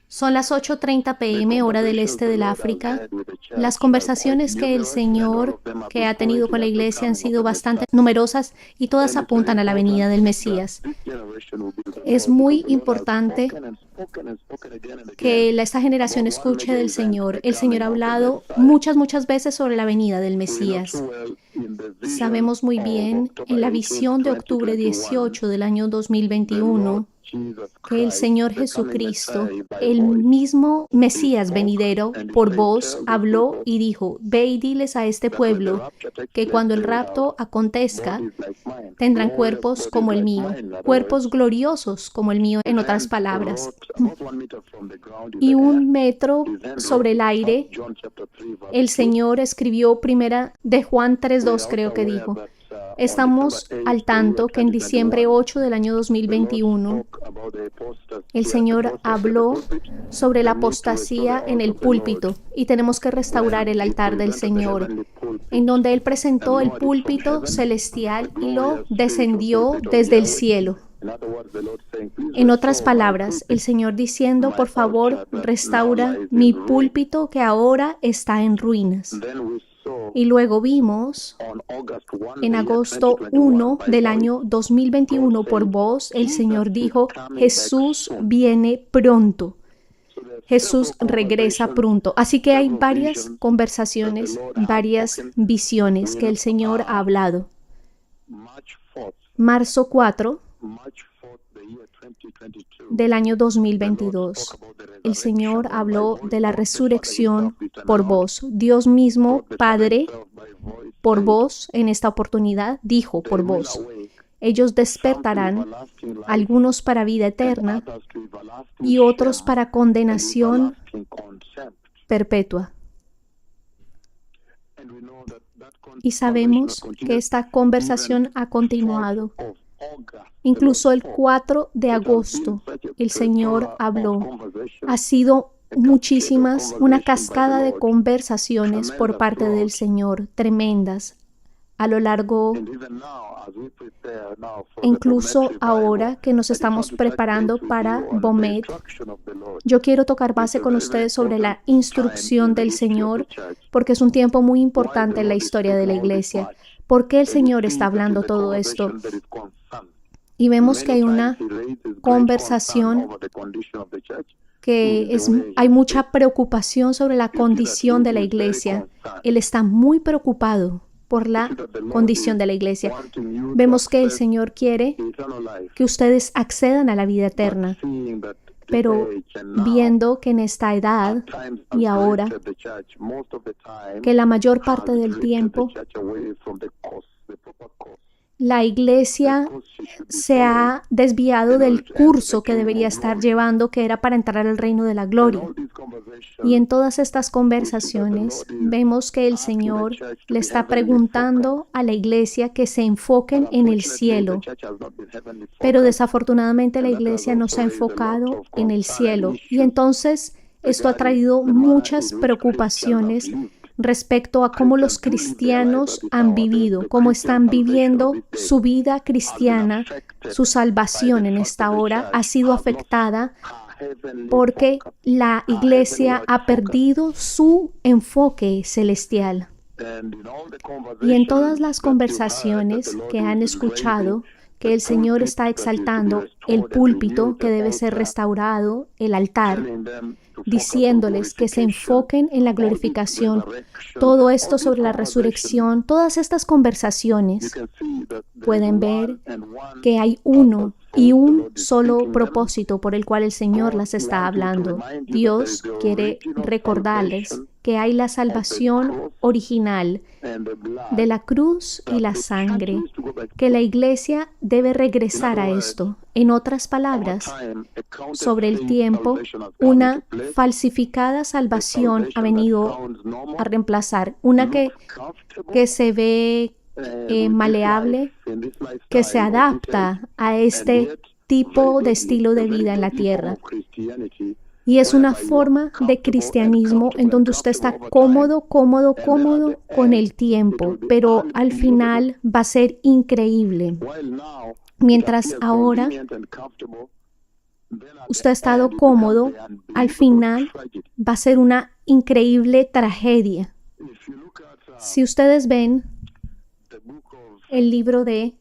Son las 8:30 p.m. hora del este del África. Las conversaciones que el Señor que ha tenido con la iglesia han sido bastante numerosas y todas apuntan a la venida del Mesías. Es muy importante que esta generación escuche del Señor. El Señor ha hablado muchas veces sobre la venida del Mesías. Sabemos muy bien en la visión de octubre 18 del año 2021 que el Señor Jesucristo, el mismo Mesías venidero, por voz habló y dijo: ve y diles a este pueblo que cuando el rapto acontezca tendrán cuerpos como el mío, cuerpos gloriosos como el mío, en otras palabras. Y 1 metro sobre el aire, el Señor escribió primera de Juan 3:2, creo que dijo. Estamos al tanto que en diciembre 8 del año 2021, el Señor habló sobre la apostasía en el púlpito y tenemos que restaurar el altar del Señor, en donde Él presentó el púlpito celestial y lo descendió desde el cielo. En otras palabras, el Señor diciendo: por favor, restaura mi púlpito que ahora está en ruinas. Y luego vimos en agosto 1 del año 2021 por voz, el Señor dijo: Jesús viene pronto. Jesús regresa pronto. Así que hay varias conversaciones, varias visiones que el Señor ha hablado. Marzo 4 del año 2022. El Señor habló de la resurrección por voz. Dios mismo, Padre, por voz, en esta oportunidad, dijo por voz: ellos despertarán, algunos para vida eterna y otros para condenación perpetua. Y sabemos que esta conversación ha continuado. Incluso el 4 de agosto, el Señor habló. Ha sido una cascada de conversaciones por parte del Señor, tremendas, a lo largo, incluso ahora que nos estamos preparando para Bomet. Yo quiero tocar base con ustedes sobre la instrucción del Señor, porque es un tiempo muy importante en la historia de la iglesia. ¿Por qué el Señor está hablando todo esto? Y vemos que hay una conversación hay mucha preocupación sobre la condición de la iglesia. Él está muy preocupado por la condición de la iglesia. Vemos que el Señor quiere que ustedes accedan a la vida eterna, pero viendo que en esta edad y ahora, que la mayor parte del tiempo la iglesia se ha desviado del curso que debería estar llevando, que era para entrar al reino de la gloria. Y en todas estas conversaciones vemos que el Señor le está preguntando a la iglesia que se enfoquen en el cielo. Pero desafortunadamente la iglesia no se ha enfocado en el cielo. Y entonces esto ha traído muchas preocupaciones respecto a cómo los cristianos han vivido, cómo están viviendo su vida cristiana. Su salvación en esta hora ha sido afectada porque la iglesia ha perdido su enfoque celestial. Y en todas las conversaciones que han escuchado, que el Señor está exaltando el púlpito que debe ser restaurado, el altar, diciéndoles que se enfoquen en la glorificación. Todo esto sobre la resurrección, todas estas conversaciones, pueden ver que hay uno y un solo propósito por el cual el Señor las está hablando. Dios quiere recordarles que hay la salvación original de la cruz y la sangre, que la iglesia debe regresar a esto. En otras palabras, sobre el tiempo, una falsificada salvación ha venido a reemplazar una que se ve maleable, que se adapta a este tipo de estilo de vida en la tierra. Y es una forma de cristianismo en donde usted está cómodo con el tiempo, pero al final va a ser increíble. Mientras ahora usted ha estado cómodo, al final va a ser una increíble tragedia. Si ustedes ven el libro de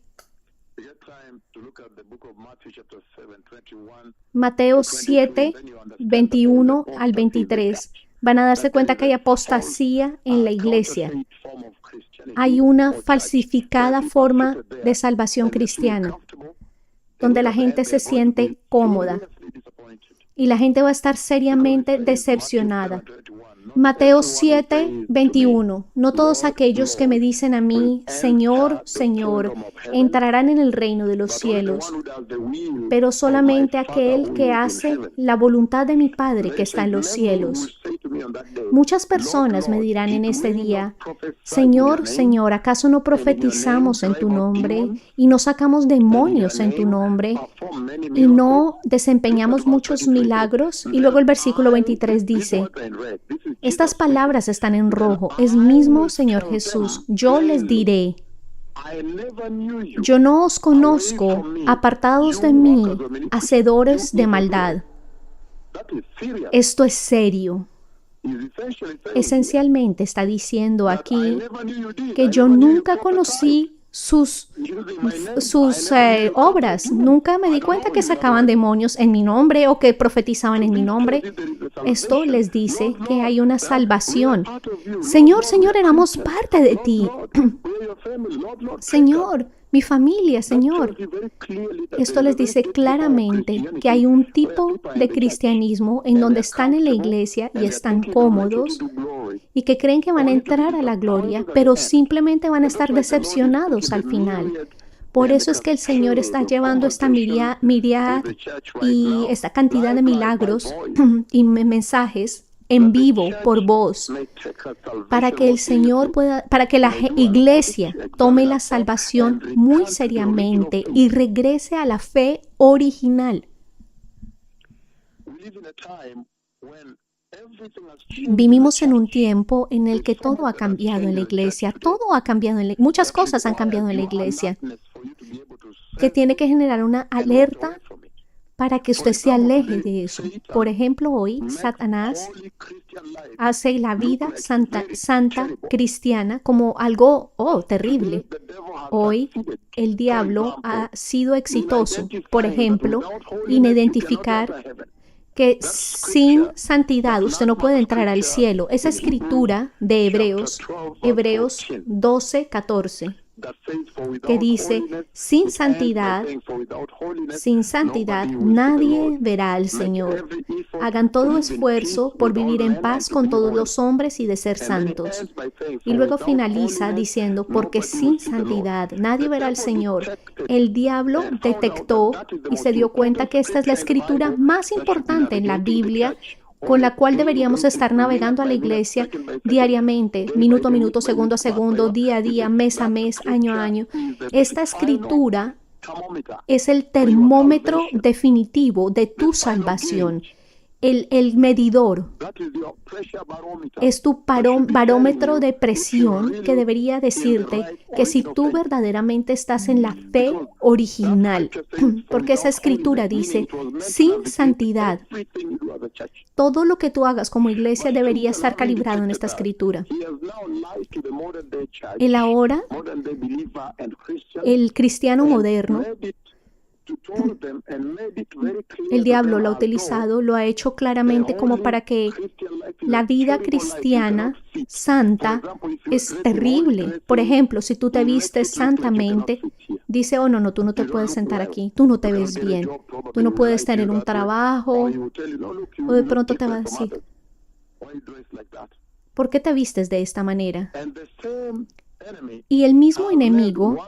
Mateo 7, 21 al 23, van a darse cuenta que hay apostasía en la iglesia. Hay una falsificada forma de salvación cristiana, donde la gente se siente cómoda y la gente va a estar seriamente decepcionada. Mateo 7, 21. No todos aquellos que me dicen a mí, Señor, Señor, entrarán en el reino de los cielos, pero solamente aquel que hace la voluntad de mi Padre que está en los cielos. Muchas personas me dirán en este día, Señor, Señor, ¿acaso no profetizamos en tu nombre y no sacamos demonios en tu nombre y no desempeñamos muchos milagros? Y luego el versículo 23 dice, estas palabras están en rojo. Es mismo Señor Jesús. Yo les diré, yo no os conozco, apartados de mí, hacedores de maldad. Esto es serio. Esencialmente está diciendo aquí que yo nunca conocí sus obras. Nunca me di cuenta que sacaban demonios en mi nombre o que profetizaban en mi nombre. Esto les dice que hay una salvación. Señor, Señor, éramos parte de ti. Señor, mi familia, Señor. Esto les dice claramente que hay un tipo de cristianismo en donde están en la iglesia y están cómodos y que creen que van a entrar a la gloria, pero simplemente van a estar decepcionados al final. Por eso es que el Señor está llevando esta miríada y esta cantidad de milagros y mensajes en vivo por voz, para que el Señor para que la iglesia tome la salvación muy seriamente y regrese a la fe original. Vivimos en un tiempo en el que todo ha cambiado en la iglesia, muchas cosas han cambiado en la iglesia, que tiene que generar una alerta para que usted se aleje de eso. Por ejemplo, hoy Satanás hace la vida santa cristiana como algo terrible. Hoy el diablo ha sido exitoso, por ejemplo, en identificar que sin santidad usted no puede entrar al cielo. Esa escritura de Hebreos 12, 14. Que dice, sin santidad nadie verá al Señor. Hagan todo esfuerzo por vivir en paz con todos los hombres y de ser santos. Y luego finaliza diciendo, porque sin santidad nadie verá al Señor. El diablo detectó y se dio cuenta que esta es la escritura más importante en la Biblia, con la cual deberíamos estar navegando a la iglesia diariamente, minuto a minuto, segundo a segundo, día a día, mes a mes, año a año. Esta escritura es el termómetro definitivo de tu salvación. El medidor es tu barómetro de presión que debería decirte que si tú verdaderamente estás en la fe original, porque esa escritura dice, sin santidad, todo lo que tú hagas como iglesia debería estar calibrado en esta escritura. El cristiano moderno, el diablo lo ha utilizado, lo ha hecho claramente como para que la vida cristiana santa es terrible. Por ejemplo, si tú te vistes santamente, dice, oh no, tú no te puedes sentar aquí, tú no te ves bien, tú no puedes tener un trabajo, o de pronto te va a decir, ¿por qué te vistes de esta manera? Y el mismo enemigo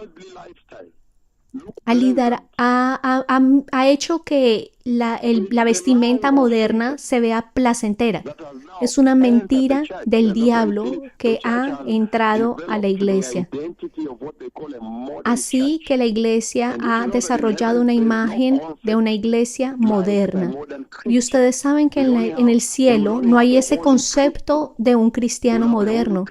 ha hecho que la vestimenta moderna se vea placentera. Es una mentira del diablo que ha entrado a la iglesia. Así que la iglesia ha desarrollado una imagen de una iglesia moderna. Y ustedes saben que en el cielo no hay ese concepto de un cristiano moderno.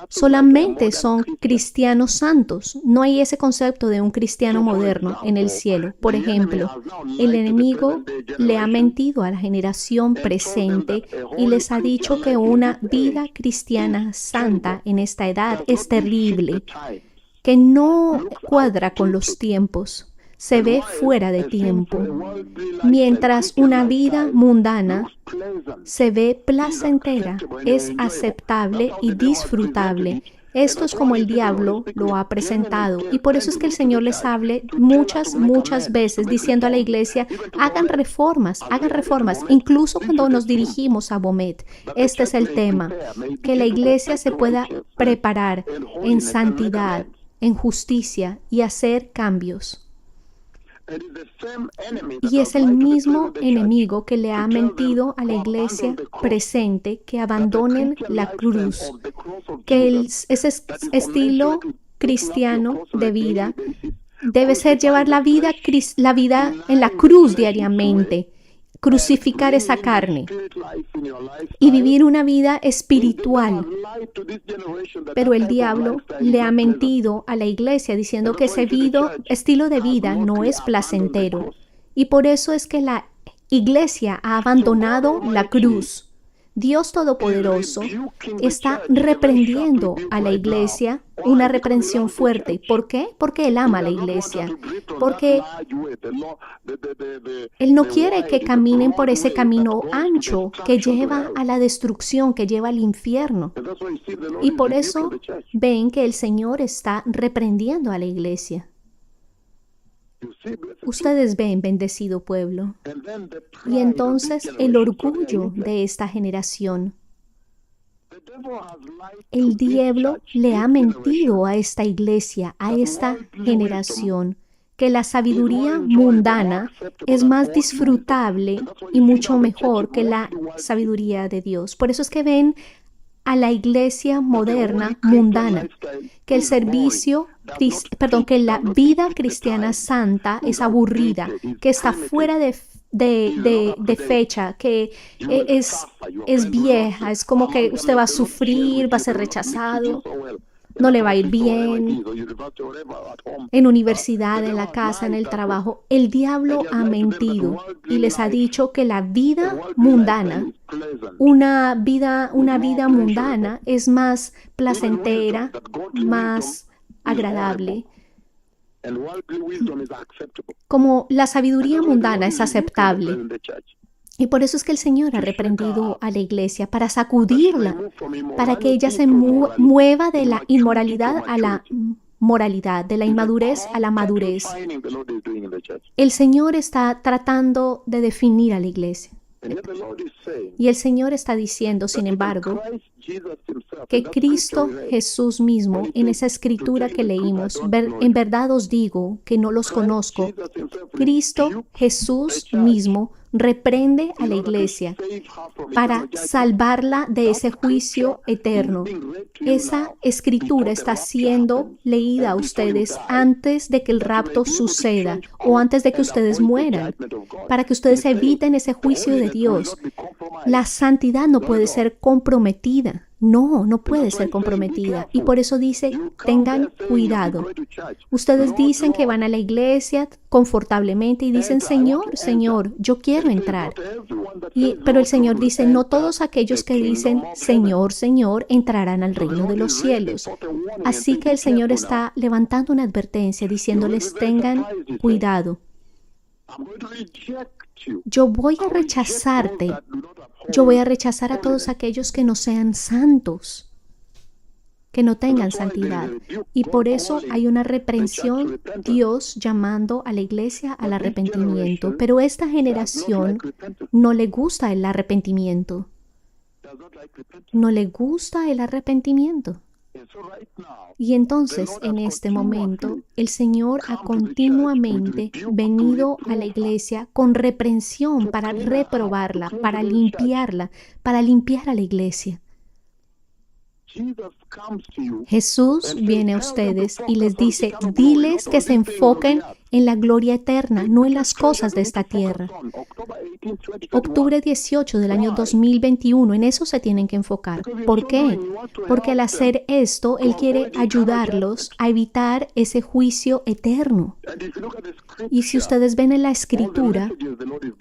Solamente son cristianos santos. No hay ese concepto de un cristiano moderno en el cielo. Por ejemplo, el enemigo enemigo le ha mentido a la generación presente y les ha dicho que una vida cristiana santa en esta edad es terrible, que no cuadra con los tiempos, se ve fuera de tiempo, mientras una vida mundana se ve placentera, es aceptable y disfrutable. Esto es como el diablo lo ha presentado, y por eso es que el Señor les hable muchas veces diciendo a la iglesia, hagan reformas, incluso cuando nos dirigimos a Bomet. Este es el tema, que la iglesia se pueda preparar en santidad, en justicia y hacer cambios. Y es el mismo enemigo que le ha mentido a la iglesia presente que abandonen la cruz, que ese estilo cristiano de vida debe ser llevar la vida en la cruz diariamente, crucificar esa carne y vivir una vida espiritual. Pero el diablo le ha mentido a la iglesia diciendo que ese estilo de vida no es placentero. Y por eso es que la iglesia ha abandonado la cruz. Dios Todopoderoso está reprendiendo a la iglesia, una reprensión fuerte. ¿Por qué? Porque Él ama a la iglesia. Porque Él no quiere que caminen por ese camino ancho que lleva a la destrucción, que lleva al infierno. Y por eso ven que el Señor está reprendiendo a la iglesia. Ustedes ven, bendecido pueblo. Y entonces el orgullo de esta generación. El diablo le ha mentido a esta iglesia, a esta generación, que la sabiduría mundana es más disfrutable y mucho mejor que la sabiduría de Dios. Por eso es que ven a la iglesia moderna, mundana, que que la vida cristiana santa es aburrida, que está fuera de fecha, que es vieja, es como que usted va a sufrir, va a ser rechazado, no le va a ir bien, en universidad, en la casa, en el trabajo. El diablo ha mentido y les ha dicho que la vida mundana, una vida mundana es más placentera, más agradable. Como la sabiduría mundana es aceptable. Y por eso es que el Señor ha reprendido a la iglesia para sacudirla, para que ella se mueva de la inmoralidad a la moralidad, de la inmadurez a la madurez. El Señor está tratando de definir a la iglesia. Y el Señor está diciendo, sin embargo, que Cristo Jesús mismo, en esa escritura que leímos, en verdad os digo que no los conozco, Cristo Jesús mismo reprende a la iglesia para salvarla de ese juicio eterno. Esa escritura está siendo leída a ustedes antes de que el rapto suceda o antes de que ustedes mueran, para que ustedes eviten ese juicio de Dios. La santidad no puede ser comprometida. No puede ser comprometida. Y por eso dice, tengan cuidado. Ustedes dicen que van a la iglesia confortablemente y dicen, Señor, Señor, yo quiero entrar. Pero el Señor dice, no todos aquellos que dicen, Señor, Señor, entrarán al reino de los cielos. Así que el Señor está levantando una advertencia diciéndoles, tengan cuidado. Yo voy a rechazarte. Yo voy a rechazar a todos aquellos que no sean santos, que no tengan santidad. Y por eso hay una reprensión, Dios llamando a la iglesia al arrepentimiento. Pero esta generación no le gusta el arrepentimiento. No le gusta el arrepentimiento. Y entonces, en este momento, el Señor ha continuamente venido a la iglesia con reprensión para reprobarla, para limpiarla, para limpiar a la iglesia. Jesús viene a ustedes y les dice, diles que se enfoquen en la gloria eterna, no en las cosas de esta tierra. Octubre 18 del año 2021, en eso se tienen que enfocar. ¿Por qué? Porque al hacer esto, Él quiere ayudarlos a evitar ese juicio eterno. Y si ustedes ven en la Escritura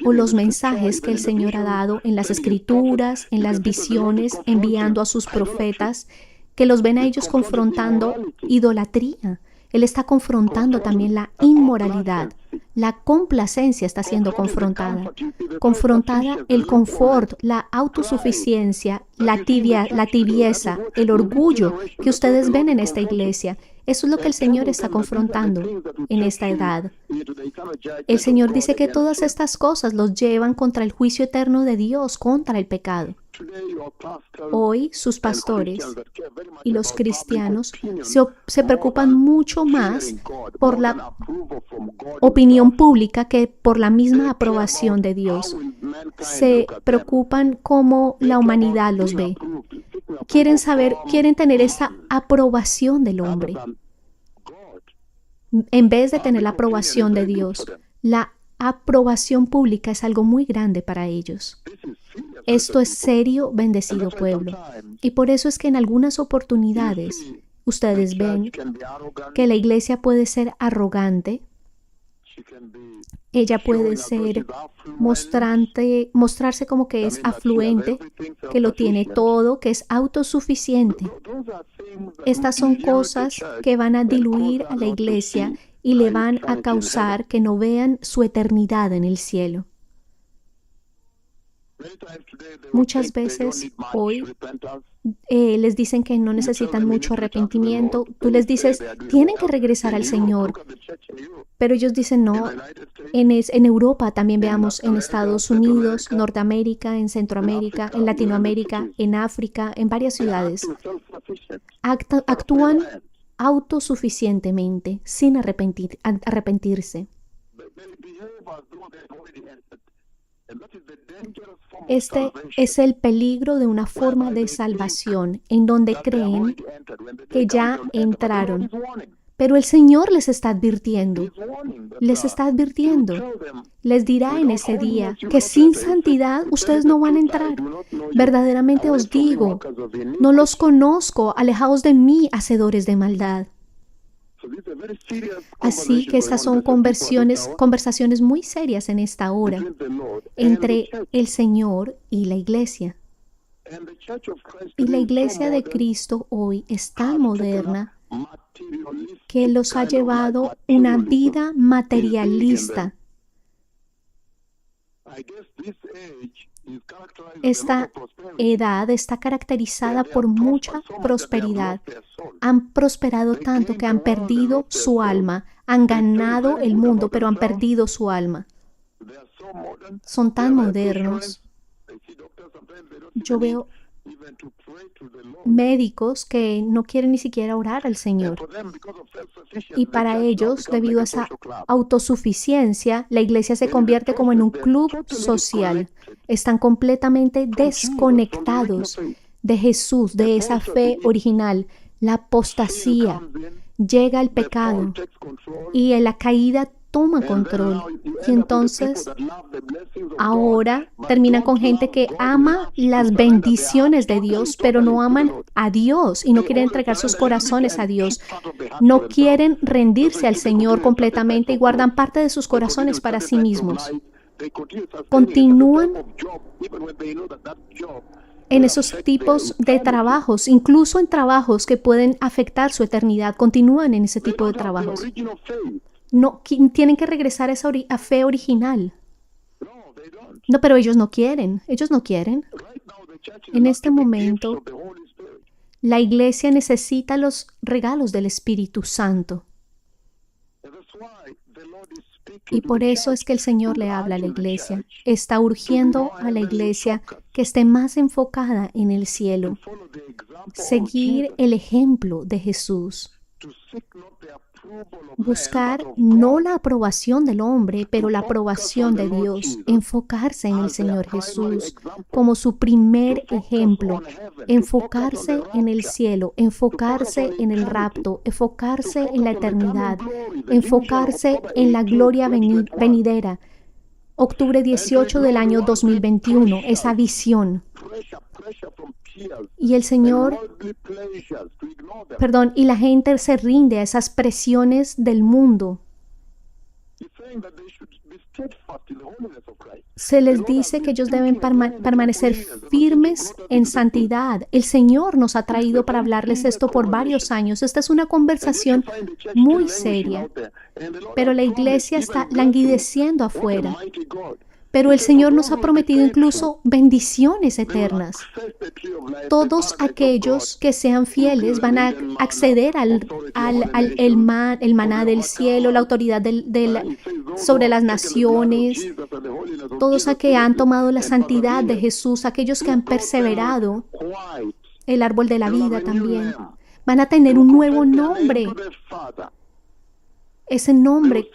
o los mensajes que el Señor ha dado en las Escrituras, en las visiones, enviando a sus profetas, que los ven a ellos confrontando idolatría. Él está confrontando también la inmoralidad. La complacencia está siendo confrontada. Confrontada el confort, la autosuficiencia, la tibieza, el orgullo que ustedes ven en esta iglesia. Eso es lo que el Señor está confrontando en esta edad. El Señor dice que todas estas cosas los llevan contra el juicio eterno de Dios, contra el pecado. Hoy sus pastores y los cristianos se preocupan mucho más por la opinión pública que por la misma aprobación de Dios. Se preocupan cómo la humanidad los ve. Quieren tener esa aprobación del hombre. En vez de tener la aprobación de Dios, la aprobación pública es algo muy grande para ellos. Esto es serio, bendecido pueblo. Y por eso es que en algunas oportunidades ustedes ven que la iglesia puede ser arrogante. Ella puede ser mostrarse como que es afluente, que lo tiene todo, que es autosuficiente. Estas son cosas que van a diluir a la iglesia y le van a causar que no vean su eternidad en el cielo. Muchas veces hoy les dicen que no necesitan mucho arrepentimiento. Tú les dices, tienen que regresar al Señor. Pero ellos dicen, no, en Europa también veamos, en Estados Unidos, Norteamérica, en Centroamérica, en Latinoamérica, en África, en varias ciudades. Actúan autosuficientemente, sin arrepentirse. Este es el peligro de una forma de salvación en donde creen que ya entraron. Pero el Señor les está advirtiendo. Les dirá en ese día que sin santidad ustedes no van a entrar. Verdaderamente os digo, no los conozco, alejaos de mí, hacedores de maldad. Así que estas son conversaciones muy serias en esta hora entre el Señor y la iglesia. Y la iglesia de Cristo hoy es tan moderna que los ha llevado una vida materialista. Esta edad está caracterizada por mucha prosperidad. Han prosperado tanto que han perdido su alma. Han ganado el mundo, pero han perdido su alma. Son tan modernos. Yo veo médicos que no quieren ni siquiera orar al Señor. Y para ellos, debido a esa autosuficiencia, la iglesia se convierte como en un club social. Están completamente desconectados de Jesús, de esa fe original. La apostasía, llega el pecado y en la caída toma control. Y entonces ahora terminan con gente que ama las bendiciones de Dios, pero no aman a Dios y no quieren entregar sus corazones a Dios. No quieren rendirse al Señor completamente y guardan parte de sus corazones para sí mismos. Continúan en esos tipos de trabajos, incluso en trabajos que pueden afectar su eternidad. Continúan en ese tipo de trabajos. No, tienen que regresar a esa fe original. No, pero ellos no quieren. En este momento, la iglesia necesita los regalos del Espíritu Santo. Y por eso es que el Señor le habla a la iglesia. Está urgiendo a la iglesia que esté más enfocada en el cielo. Seguir el ejemplo de Jesús. Buscar no la aprobación del hombre, pero la aprobación de Dios. Enfocarse en el Señor Jesús como su primer ejemplo. Enfocarse en el cielo, enfocarse en el rapto, enfocarse en la eternidad, enfocarse en la gloria venidera. Octubre 18 del año 2021, esa visión. Y el Señor, y la gente se rinde a esas presiones del mundo. Se les dice que ellos deben permanecer firmes en santidad. El Señor nos ha traído para hablarles esto por varios años. Esta es una conversación muy seria, pero la iglesia está languideciendo afuera. Pero el Señor nos ha prometido incluso bendiciones eternas. Todos aquellos que sean fieles van a acceder el maná del cielo, la autoridad sobre las naciones. Todos aquellos que han tomado la santidad de Jesús, aquellos que han perseverado, el árbol de la vida también, van a tener un nuevo nombre. Ese nombre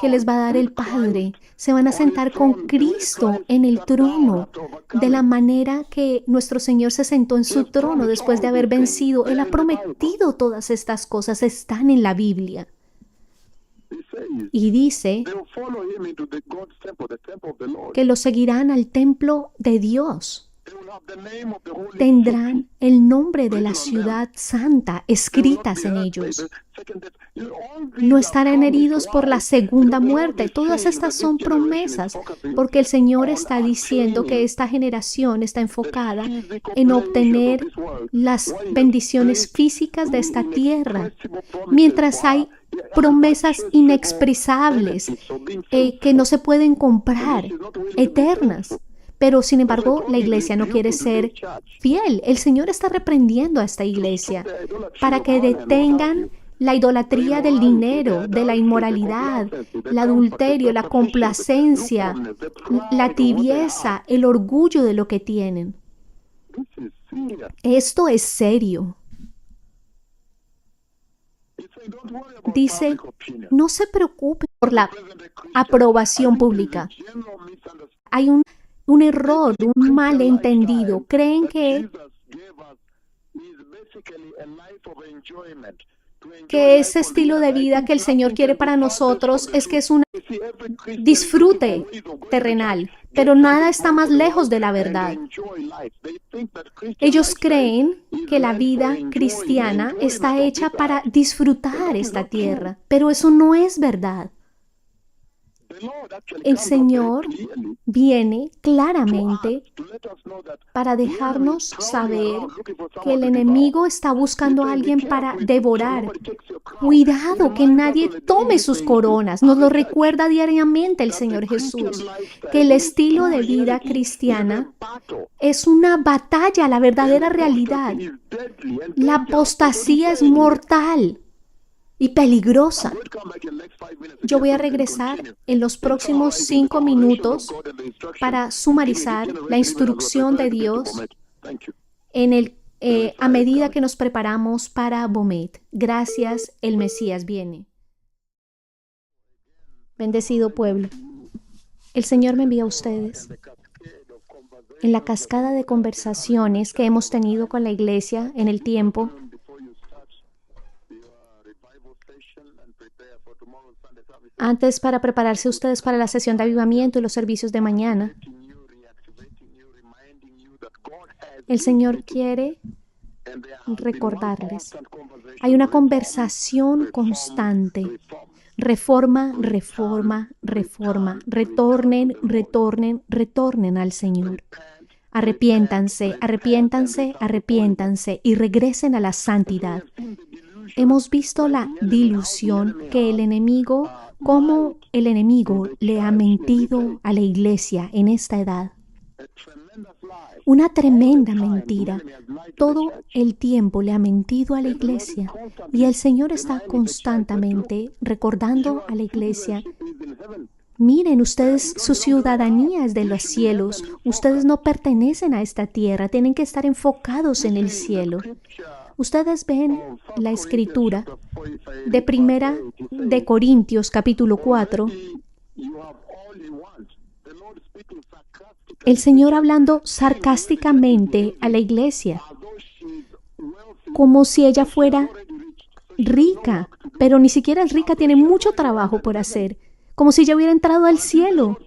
que les va a dar el Padre. Se van a sentar con Cristo en el trono, de la manera que nuestro Señor se sentó en su trono después de haber vencido. Él ha prometido todas estas cosas, están en la Biblia. Y dice que lo seguirán al templo de Dios. Tendrán el nombre de la ciudad santa escritas en ellos. No estarán heridos por la segunda muerte. Todas estas son promesas, porque el Señor está diciendo que esta generación está enfocada en obtener las bendiciones físicas de esta tierra, mientras hay promesas inexpresables que no se pueden comprar, eternas. Pero, sin embargo, la iglesia no quiere ser fiel. El Señor está reprendiendo a esta iglesia para que detengan la idolatría del dinero, de la inmoralidad, el adulterio, la complacencia, la tibieza, el orgullo de lo que tienen. Esto es serio. Dice, no se preocupe por la aprobación pública. Hay un error, un malentendido. Creen que ese estilo de vida que el Señor quiere para nosotros es que es un disfrute terrenal, pero nada está más lejos de la verdad. Ellos creen que la vida cristiana está hecha para disfrutar esta tierra, pero eso no es verdad. El Señor viene claramente para dejarnos saber que el enemigo está buscando a alguien para devorar. Cuidado que nadie tome sus coronas. Nos lo recuerda diariamente el Señor Jesús, que el estilo de vida cristiana es una batalla, la verdadera realidad. La apostasía es mortal y peligrosa. Yo voy a regresar en los próximos 5 minutos para sumarizar la instrucción de Dios a medida que nos preparamos para Bomet. Gracias, el Mesías viene. Bendecido pueblo, el Señor me envía a ustedes en la cascada de conversaciones que hemos tenido con la iglesia en el tiempo. Antes, para prepararse ustedes para la sesión de avivamiento y los servicios de mañana, el Señor quiere recordarles. Hay una conversación constante. Reforma, reforma, reforma. Retornen, retornen, retornen al Señor. Arrepiéntanse, arrepiéntanse, arrepiéntanse y regresen a la santidad. Hemos visto la dilución que cómo el enemigo le ha mentido a la iglesia en esta edad. Una tremenda mentira. Todo el tiempo le ha mentido a la iglesia y el Señor está constantemente recordando a la iglesia: miren, ustedes, su ciudadanía es de los cielos. Ustedes no pertenecen a esta tierra, tienen que estar enfocados en el cielo. Ustedes ven la escritura de Primera de Corintios capítulo 4. El Señor hablando sarcásticamente a la iglesia, como si ella fuera rica, pero ni siquiera es rica, tiene mucho trabajo por hacer, como si ella hubiera entrado al cielo,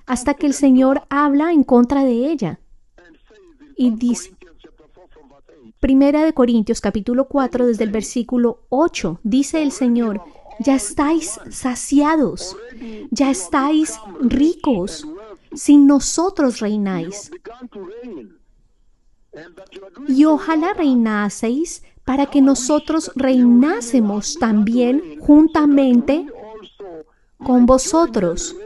hasta que el Señor habla en contra de ella. Y dice, Primera de Corintios capítulo 4, desde el versículo 8, dice el Señor, ya estáis saciados, ya estáis ricos, sin nosotros reináis. Y ojalá reinaseis para que nosotros reinásemos también juntamente con vosotros.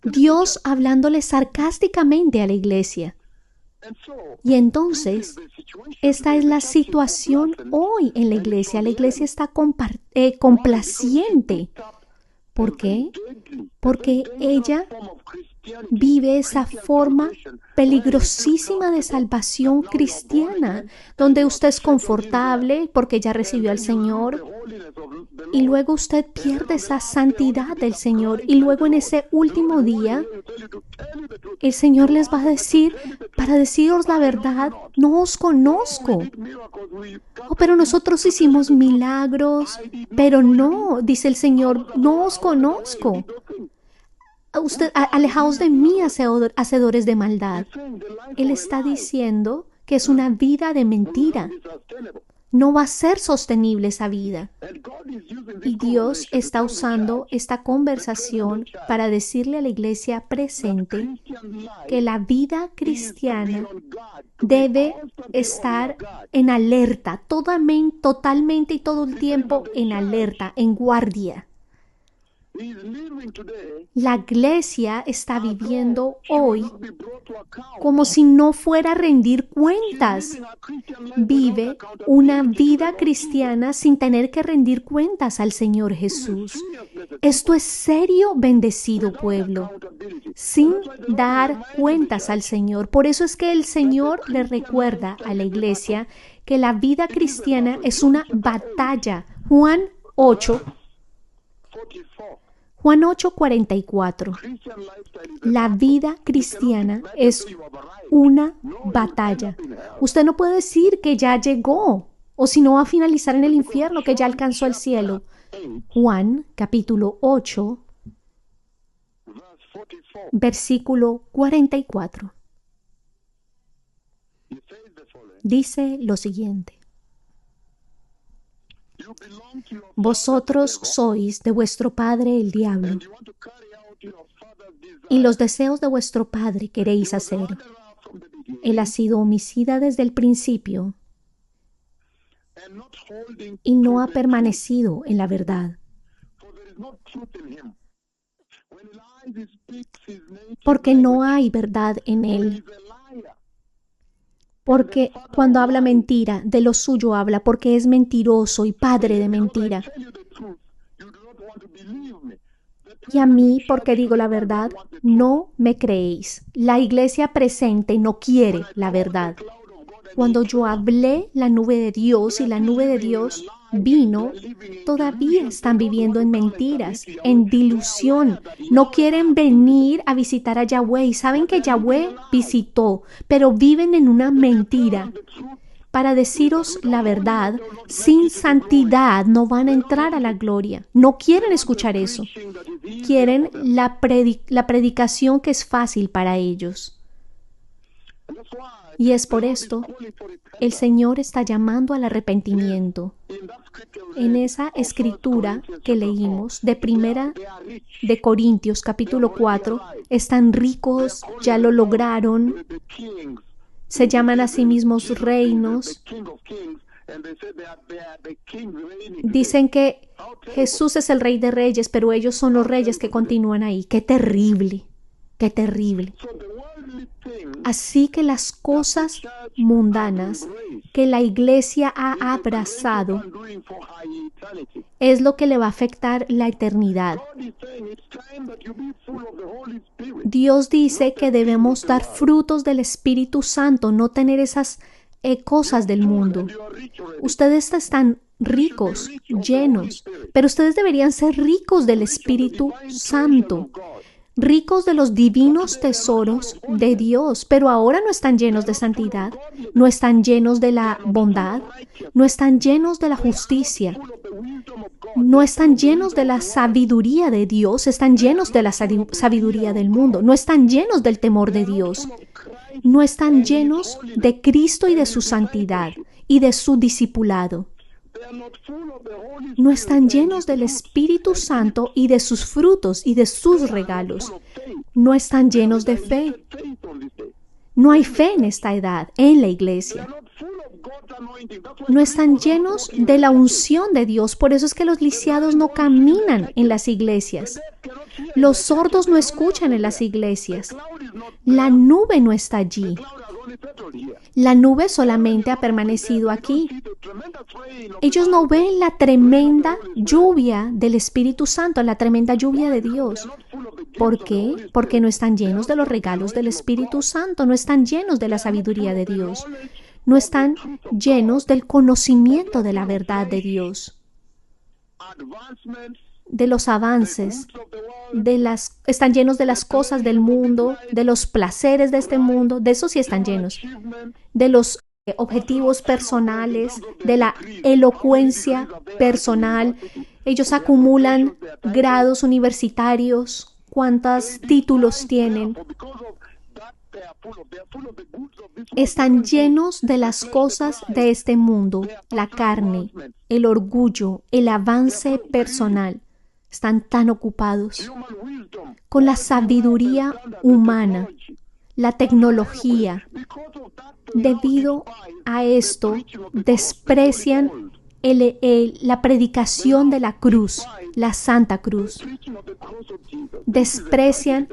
Dios hablándole sarcásticamente a la iglesia. Y entonces, esta es la situación hoy en la iglesia. La iglesia está complaciente. ¿Por qué? Porque ella vive esa forma peligrosísima de salvación cristiana, donde usted es confortable porque ya recibió al Señor, y luego usted pierde esa santidad del Señor, y luego en ese último día, el Señor les va a decir, para deciros la verdad, no os conozco. Oh, pero nosotros hicimos milagros, pero no, dice el Señor, no os conozco. Alejaos de mí, hacedores de maldad. Él está diciendo que es una vida de mentira. No va a ser sostenible esa vida. Y Dios está usando esta conversación para decirle a la iglesia presente que la vida cristiana debe estar en alerta, totalmente y todo el tiempo en alerta, en guardia. La iglesia está viviendo hoy como si no fuera a rendir cuentas. Vive una vida cristiana sin tener que rendir cuentas al Señor Jesús. Esto es serio, bendecido pueblo, sin dar cuentas al Señor. Por eso es que el Señor le recuerda a la iglesia que la vida cristiana es una batalla. Juan 8:44. La vida cristiana es una batalla. Usted no puede decir que ya llegó, o si no va a finalizar en el infierno, que ya alcanzó el cielo. Juan capítulo 8, versículo 44. Dice lo siguiente. Vosotros sois de vuestro padre el diablo, y los deseos de vuestro padre queréis hacer. Él ha sido homicida desde el principio y no ha permanecido en la verdad, porque no hay verdad en él. Porque cuando habla mentira, de lo suyo habla, porque es mentiroso y padre de mentira. Y a mí, porque digo la verdad, no me creéis. La iglesia presente no quiere la verdad. Cuando yo hablé la nube de Dios y la nube de Dios vino, todavía están viviendo en mentiras, en dilusión. No quieren venir a visitar a Yahweh y saben que Yahweh visitó, pero viven en una mentira. Para deciros la verdad, sin santidad no van a entrar a la gloria. No quieren escuchar eso. Quieren la predicación que es fácil para ellos. Y es por esto, el Señor está llamando al arrepentimiento. En esa escritura que leímos de Primera de Corintios capítulo 4, están ricos, ya lo lograron, se llaman a sí mismos reinos. Dicen que Jesús es el Rey de Reyes, pero ellos son los reyes que continúan ahí. ¡Qué terrible! ¡Qué terrible! Así que las cosas mundanas que la iglesia ha abrazado es lo que le va a afectar la eternidad. Dios dice que debemos dar frutos del Espíritu Santo, no tener esas cosas del mundo. Ustedes están ricos, llenos, pero ustedes deberían ser ricos del Espíritu Santo, ricos de los divinos tesoros de Dios, pero ahora no están llenos de santidad, no están llenos de la bondad, no están llenos de la justicia, no están llenos de la sabiduría de Dios, están llenos de la sabiduría del mundo, no están llenos del temor de Dios, no están llenos de Cristo y de su santidad y de su discipulado. No están llenos del Espíritu Santo y de sus frutos y de sus regalos. No están llenos de fe. No hay fe en esta edad, en la iglesia. No están llenos de la unción de Dios. Por eso es que los lisiados no caminan en las iglesias. Los sordos no escuchan en las iglesias. La nube no está allí. La nube solamente ha permanecido aquí. Ellos no ven la tremenda lluvia del Espíritu Santo, la tremenda lluvia de Dios. ¿Por qué? Porque no están llenos de los regalos del Espíritu Santo, no están llenos de la sabiduría de Dios, no están llenos del conocimiento de la verdad de Dios, de los avances, están llenos de las cosas del mundo, de los placeres de este mundo, de eso sí están llenos, de los objetivos personales, de la elocuencia personal. Ellos acumulan grados universitarios, cuántos títulos tienen. Están llenos de las cosas de este mundo, la carne, el orgullo, el avance personal. Están tan ocupados con la sabiduría humana, la tecnología. Debido a esto, desprecian la predicación de la cruz, la Santa Cruz. Desprecian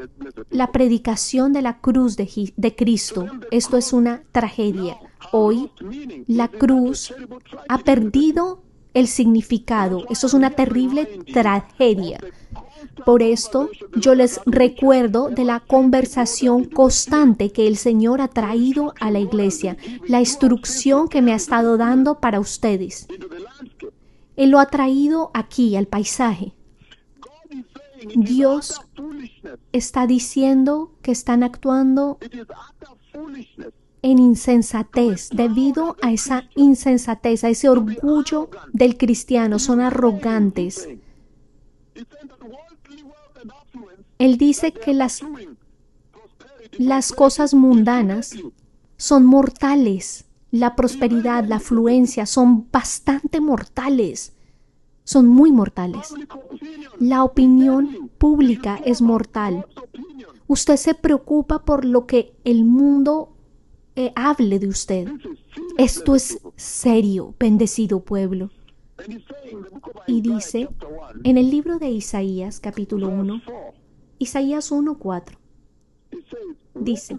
la predicación de la cruz de Cristo. Esto es una tragedia. Hoy, la cruz ha perdido el significado. Esto es una terrible tragedia. Por esto, yo les recuerdo de la conversación constante que el Señor ha traído a la iglesia, la instrucción que me ha estado dando para ustedes. Él lo ha traído aquí, al paisaje. Dios está diciendo que están actuando en insensatez, debido a esa insensatez, a ese orgullo del cristiano. Son arrogantes. Él dice que las cosas mundanas son mortales. La prosperidad, la afluencia son bastante mortales. Son muy mortales. La opinión pública es mortal. Usted se preocupa por lo que el mundo hable de usted. Esto es serio, bendecido pueblo. Y dice en el libro de Isaías, capítulo 1, Isaías 1:4, dice: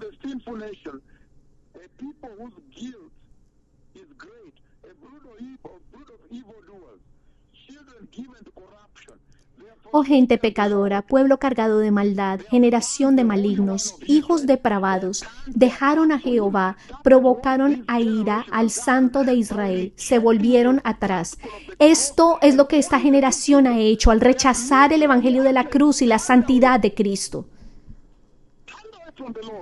Oh gente pecadora, pueblo cargado de maldad, generación de malignos, hijos depravados, dejaron a Jehová, provocaron a ira al Santo de Israel, se volvieron atrás. Esto es lo que esta generación ha hecho al rechazar el evangelio de la cruz y la santidad de Cristo.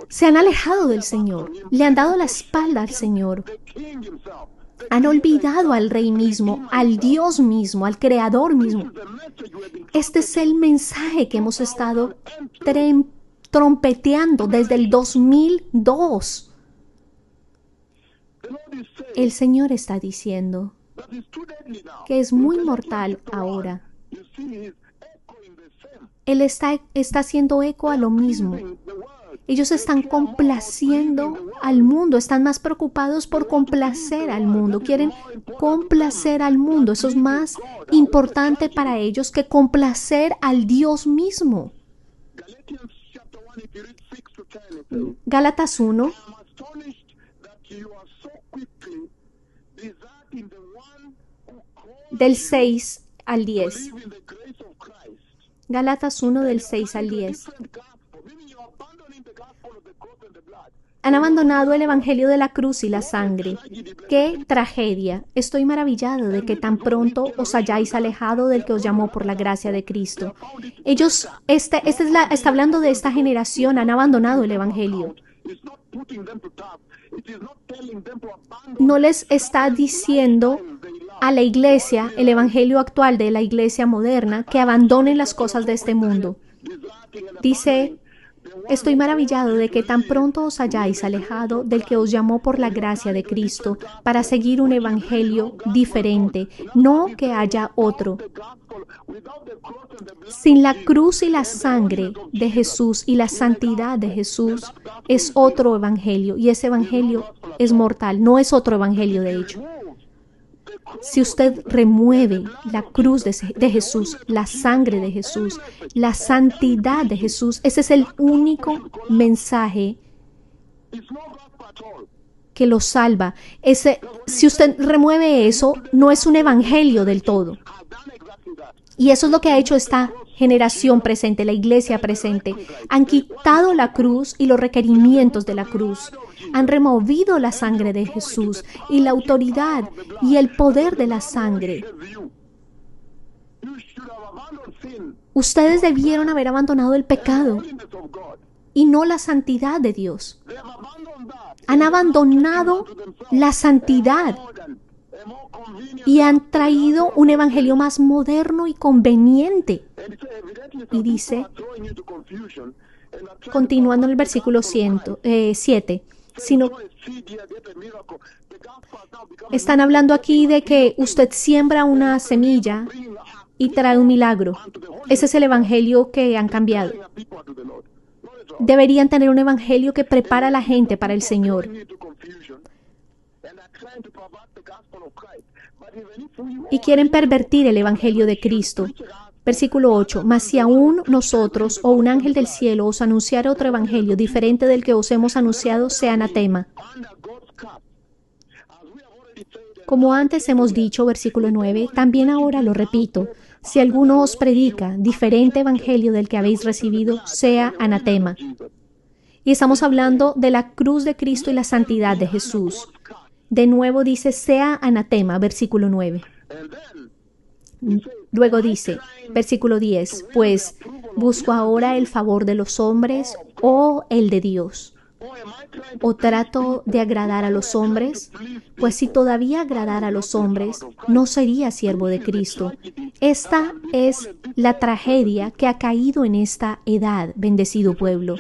Se han alejado del Señor, le han dado la espalda al Señor. Han olvidado al Rey mismo, al Dios mismo, al Creador mismo. Este es el mensaje que hemos estado trompeteando desde el 2002. El Señor está diciendo que es muy mortal ahora. Él está haciendo eco a lo mismo. Ellos están complaciendo al mundo, están más preocupados por complacer al mundo, quieren complacer al mundo. Eso es más importante para ellos que complacer al Dios mismo. Gálatas 1, del 6 al 10. Gálatas 1 del 6 al 10. Han abandonado el evangelio de la cruz y la sangre. ¡Qué tragedia! Estoy maravillado de que tan pronto os hayáis alejado del que os llamó por la gracia de Cristo. Ellos, está hablando de esta generación, han abandonado el evangelio. No les está diciendo a la iglesia, el evangelio actual de la iglesia moderna, que abandonen las cosas de este mundo. Dice: estoy maravillado de que tan pronto os hayáis alejado del que os llamó por la gracia de Cristo para seguir un evangelio diferente, no que haya otro. Sin la cruz y la sangre de Jesús y la santidad de Jesús es otro evangelio, y ese evangelio es mortal, no es otro evangelio de hecho. Si usted remueve la cruz de Jesús, la sangre de Jesús, la santidad de Jesús, ese es el único mensaje que lo salva. Si usted remueve eso, no es un evangelio del todo. Y eso es lo que ha hecho esta generación presente, la iglesia presente. Han quitado la cruz y los requerimientos de la cruz. Han removido la sangre de Jesús y la autoridad y el poder de la sangre. Ustedes debieron haber abandonado el pecado y no la santidad de Dios. Han abandonado la santidad y han traído un evangelio más moderno y conveniente. Y dice, continuando en el versículo 7, están hablando aquí de que usted siembra una semilla y trae un milagro. Ese es el evangelio que han cambiado. Deberían tener un evangelio que prepara a la gente para el Señor. Y quieren pervertir el evangelio de Cristo. Versículo 8. Mas si aún nosotros o un ángel del cielo os anunciara otro evangelio diferente del que os hemos anunciado, sea anatema. Como antes hemos dicho, versículo 9, también ahora lo repito, si alguno os predica diferente evangelio del que habéis recibido, sea anatema. Y estamos hablando de la cruz de Cristo y la santidad de Jesús. De nuevo dice, sea anatema, versículo 9. Luego dice, versículo 10, pues, ¿busco ahora el favor de los hombres o el de Dios? ¿O trato de agradar a los hombres? Pues si todavía agradara a los hombres, no sería siervo de Cristo. Esta es la tragedia que ha caído en esta edad, bendecido pueblo.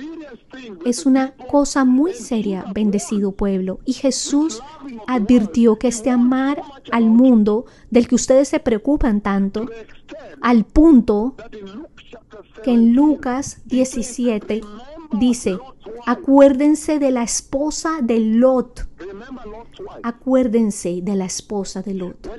Es una cosa muy seria, bendecido pueblo. Y Jesús advirtió que este amar al mundo, del que ustedes se preocupan tanto, al punto que en Lucas 17 dice, acuérdense de la esposa de Lot. Acuérdense de la esposa de Lot.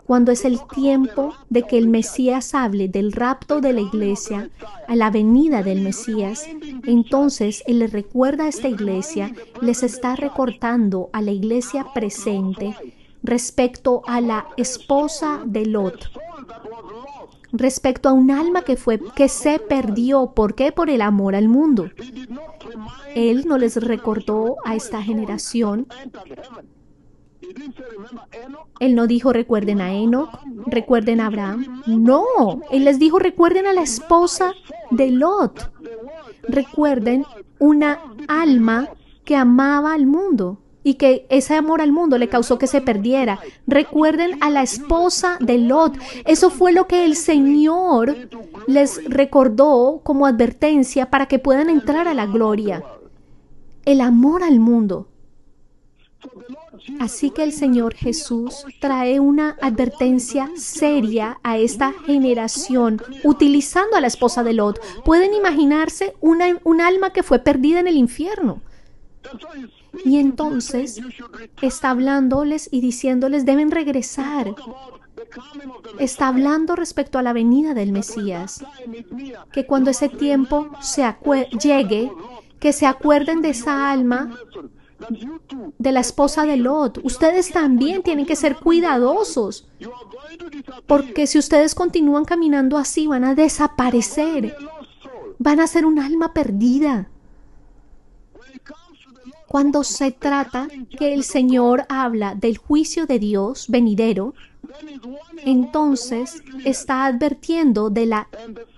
Cuando es el tiempo de que el Mesías hable del rapto de la iglesia a la venida del Mesías, entonces Él les recuerda a esta iglesia, les está recordando a la iglesia presente respecto a la esposa de Lot. Respecto a un alma que se perdió. ¿Por qué? Por el amor al mundo. Él no les recordó a esta generación. Él no dijo recuerden a Enoc, recuerden a Abraham. No, Él les dijo recuerden a la esposa de Lot. Recuerden una alma que amaba al mundo y que ese amor al mundo le causó que se perdiera. Recuerden a la esposa de Lot. Eso fue lo que el Señor les recordó como advertencia para que puedan entrar a la gloria. El amor al mundo. Así que el Señor Jesús trae una advertencia seria a esta generación utilizando a la esposa de Lot. Pueden imaginarse un alma que fue perdida en el infierno. Y entonces está hablándoles y diciéndoles deben regresar. Está hablando respecto a la venida del Mesías. Que cuando ese tiempo llegue, que se acuerden de esa alma, de la esposa de Lot. Ustedes también tienen que ser cuidadosos. Porque si ustedes continúan caminando así, van a desaparecer. van a ser un alma perdida. Cuando se trata que el Señor habla del juicio de Dios venidero, entonces está advirtiendo de la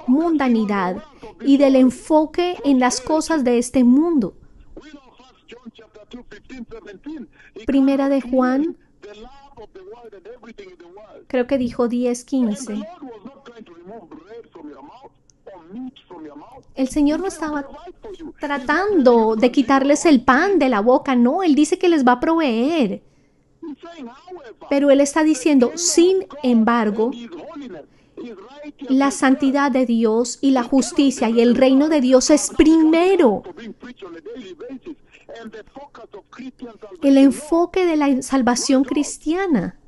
mundanidad y del enfoque en las cosas de este mundo. Primera de Juan, creo que dijo 10:15. El Señor no estaba tratando de quitarles el pan de la boca, no, Él dice que les va a proveer. Pero Él está diciendo, sin embargo, la santidad de Dios y la justicia y el reino de Dios es primero. El enfoque de la salvación cristiana.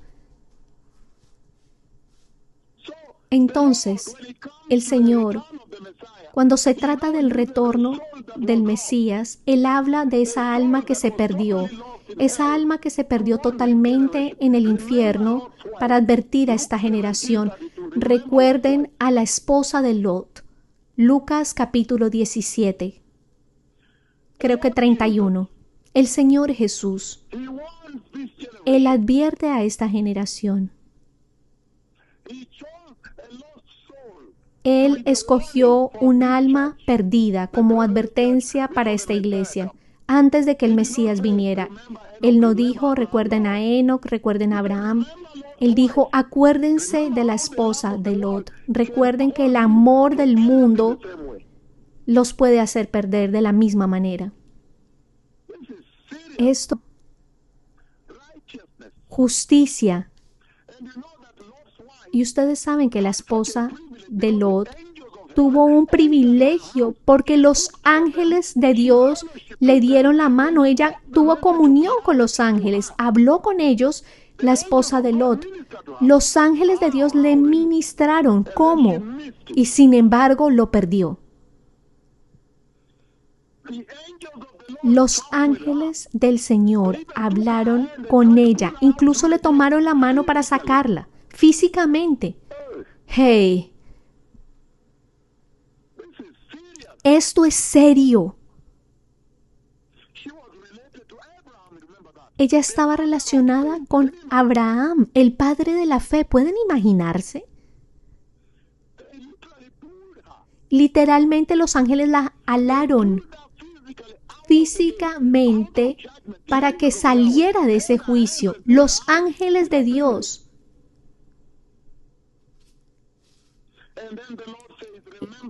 Entonces, el Señor, cuando se trata del retorno del Mesías, Él habla de esa alma que se perdió. Esa alma que se perdió totalmente en el infierno para advertir a esta generación. Recuerden a la esposa de Lot. Lucas capítulo 17. Creo que 31. El Señor Jesús. Él advierte a esta generación. Él escogió un alma perdida como advertencia para esta iglesia antes de que el Mesías viniera. Él no dijo, recuerden a Enoc, recuerden a Abraham. Él dijo, acuérdense de la esposa de Lot. Recuerden que el amor del mundo los puede hacer perder de la misma manera. Esto, justicia. Y ustedes saben que la esposa de Lot tuvo un privilegio porque los ángeles de Dios le dieron la mano. Ella tuvo comunión con los ángeles, habló con ellos, la esposa de Lot. Los ángeles de Dios le ministraron. ¿Cómo? Y sin embargo lo perdió. Los ángeles del Señor hablaron con ella, incluso le tomaron la mano para sacarla físicamente. Hey, esto es serio. Ella estaba relacionada con Abraham, el padre de la fe. ¿Pueden imaginarse? Literalmente los ángeles la alaron físicamente para que saliera de ese juicio. Los ángeles de Dios.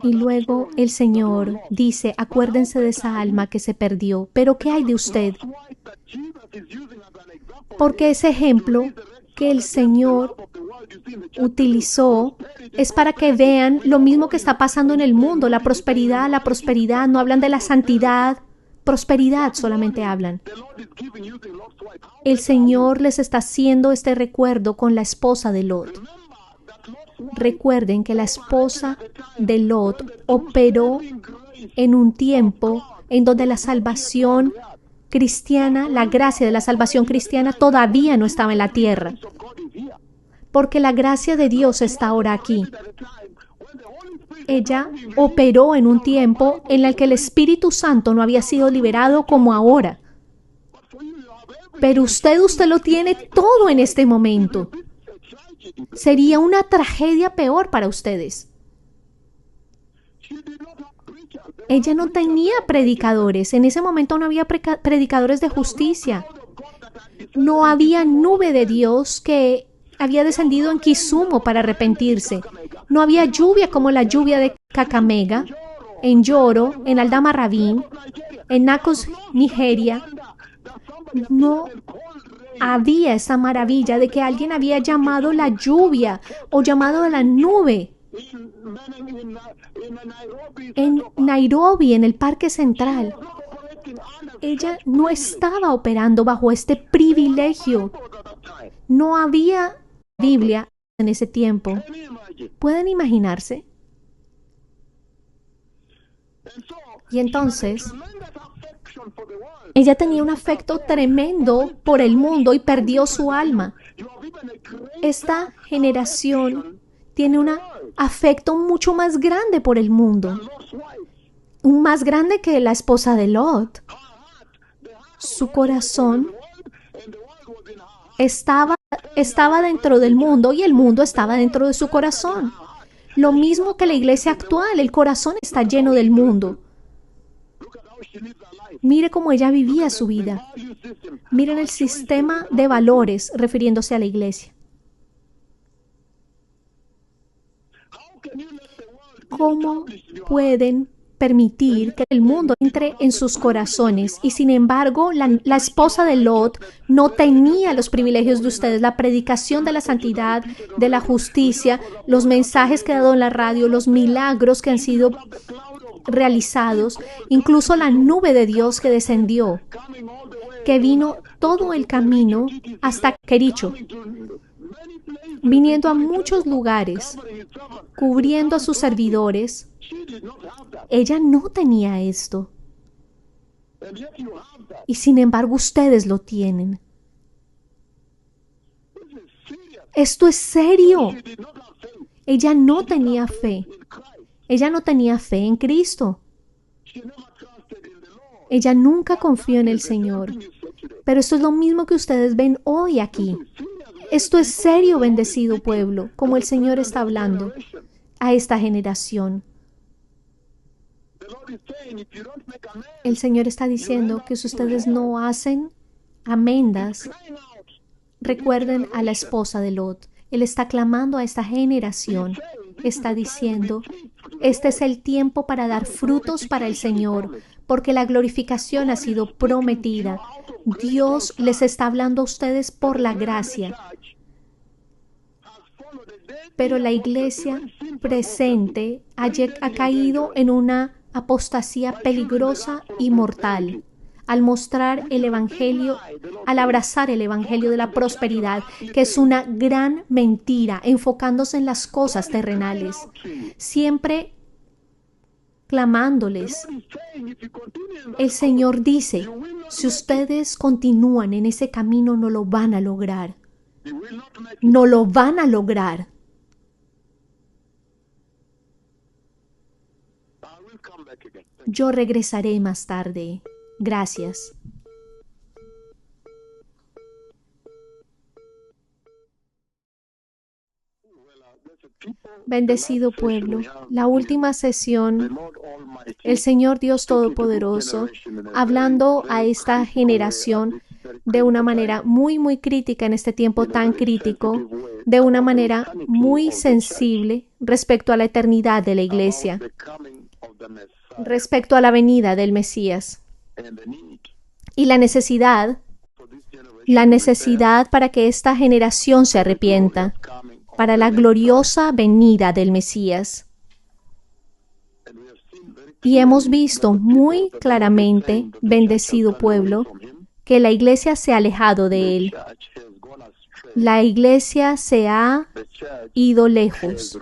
Y luego el Señor dice, acuérdense de esa alma que se perdió. Pero ¿qué hay de usted? Porque ese ejemplo que el Señor utilizó es para que vean lo mismo que está pasando en el mundo. La prosperidad, no hablan de la santidad. Prosperidad solamente hablan. El Señor les está haciendo este recuerdo con la esposa de Lot. Recuerden que la esposa de Lot operó en un tiempo en donde la salvación cristiana, la gracia de la salvación cristiana todavía no estaba en la tierra. Porque la gracia de Dios está ahora aquí. Ella operó en un tiempo en el que el Espíritu Santo no había sido liberado como ahora. Pero usted lo tiene todo en este momento. Sería una tragedia peor para ustedes. Ella no tenía predicadores. En ese momento no había predicadores de justicia. No había nube de Dios que había descendido en Kisumu para arrepentirse. No había lluvia como la lluvia de Kakamega, en Yoro, en Aldama Ravine, en Nakos, Nigeria. No había esa maravilla de que alguien había llamado la lluvia o llamado a la nube. En Nairobi, en el Parque Central, ella no estaba operando bajo este privilegio. No había Biblia en ese tiempo. ¿Pueden imaginarse? Y entonces, ella tenía un afecto tremendo por el mundo y perdió su alma. Esta generación tiene un afecto mucho más grande por el mundo. más grande que la esposa de Lot. Su corazón estaba dentro del mundo y el mundo estaba dentro de su corazón. Lo mismo que la iglesia actual, el corazón está lleno del mundo. Mire cómo ella vivía su vida. Miren el sistema de valores refiriéndose a la iglesia. ¿Cómo pueden permitir que el mundo entre en sus corazones? Y sin embargo, la esposa de Lot no tenía los privilegios de ustedes, la predicación de la santidad, de la justicia, los mensajes que ha dado en la radio, los milagros que han sido realizados, incluso la nube de Dios que descendió, que vino todo el camino hasta Kericho, viniendo a muchos lugares, cubriendo a sus servidores. Ella no tenía esto. Y sin embargo ustedes lo tienen. Esto es serio. Ella no tenía fe. Ella no tenía fe en Cristo. Ella nunca confió en el Señor. Pero esto es lo mismo que ustedes ven hoy aquí. Esto es serio, bendecido pueblo, como el Señor está hablando a esta generación. El Señor está diciendo que si ustedes no hacen amendas, recuerden a la esposa de Lot. Él está clamando a esta generación. Está diciendo, este es el tiempo para dar frutos para el Señor, porque la glorificación ha sido prometida. Dios les está hablando a ustedes por la gracia. Pero la iglesia presente ha caído en una apostasía peligrosa y mortal al mostrar el evangelio, al abrazar el evangelio de la prosperidad, que es una gran mentira, enfocándose en las cosas terrenales, siempre clamándoles. El Señor dice, si ustedes continúan en ese camino, no lo van a lograr. No lo van a lograr. Yo regresaré más tarde. Gracias. Bendecido pueblo, la última sesión, el Señor Dios Todopoderoso, hablando a esta generación de una manera muy, muy crítica en este tiempo tan crítico, de una manera muy sensible respecto a la eternidad de la iglesia, respecto a la venida del Mesías y la necesidad para que esta generación se arrepienta, para la gloriosa venida del Mesías. Y hemos visto muy claramente, bendecido pueblo, que la iglesia se ha alejado de él. La iglesia se ha ido lejos.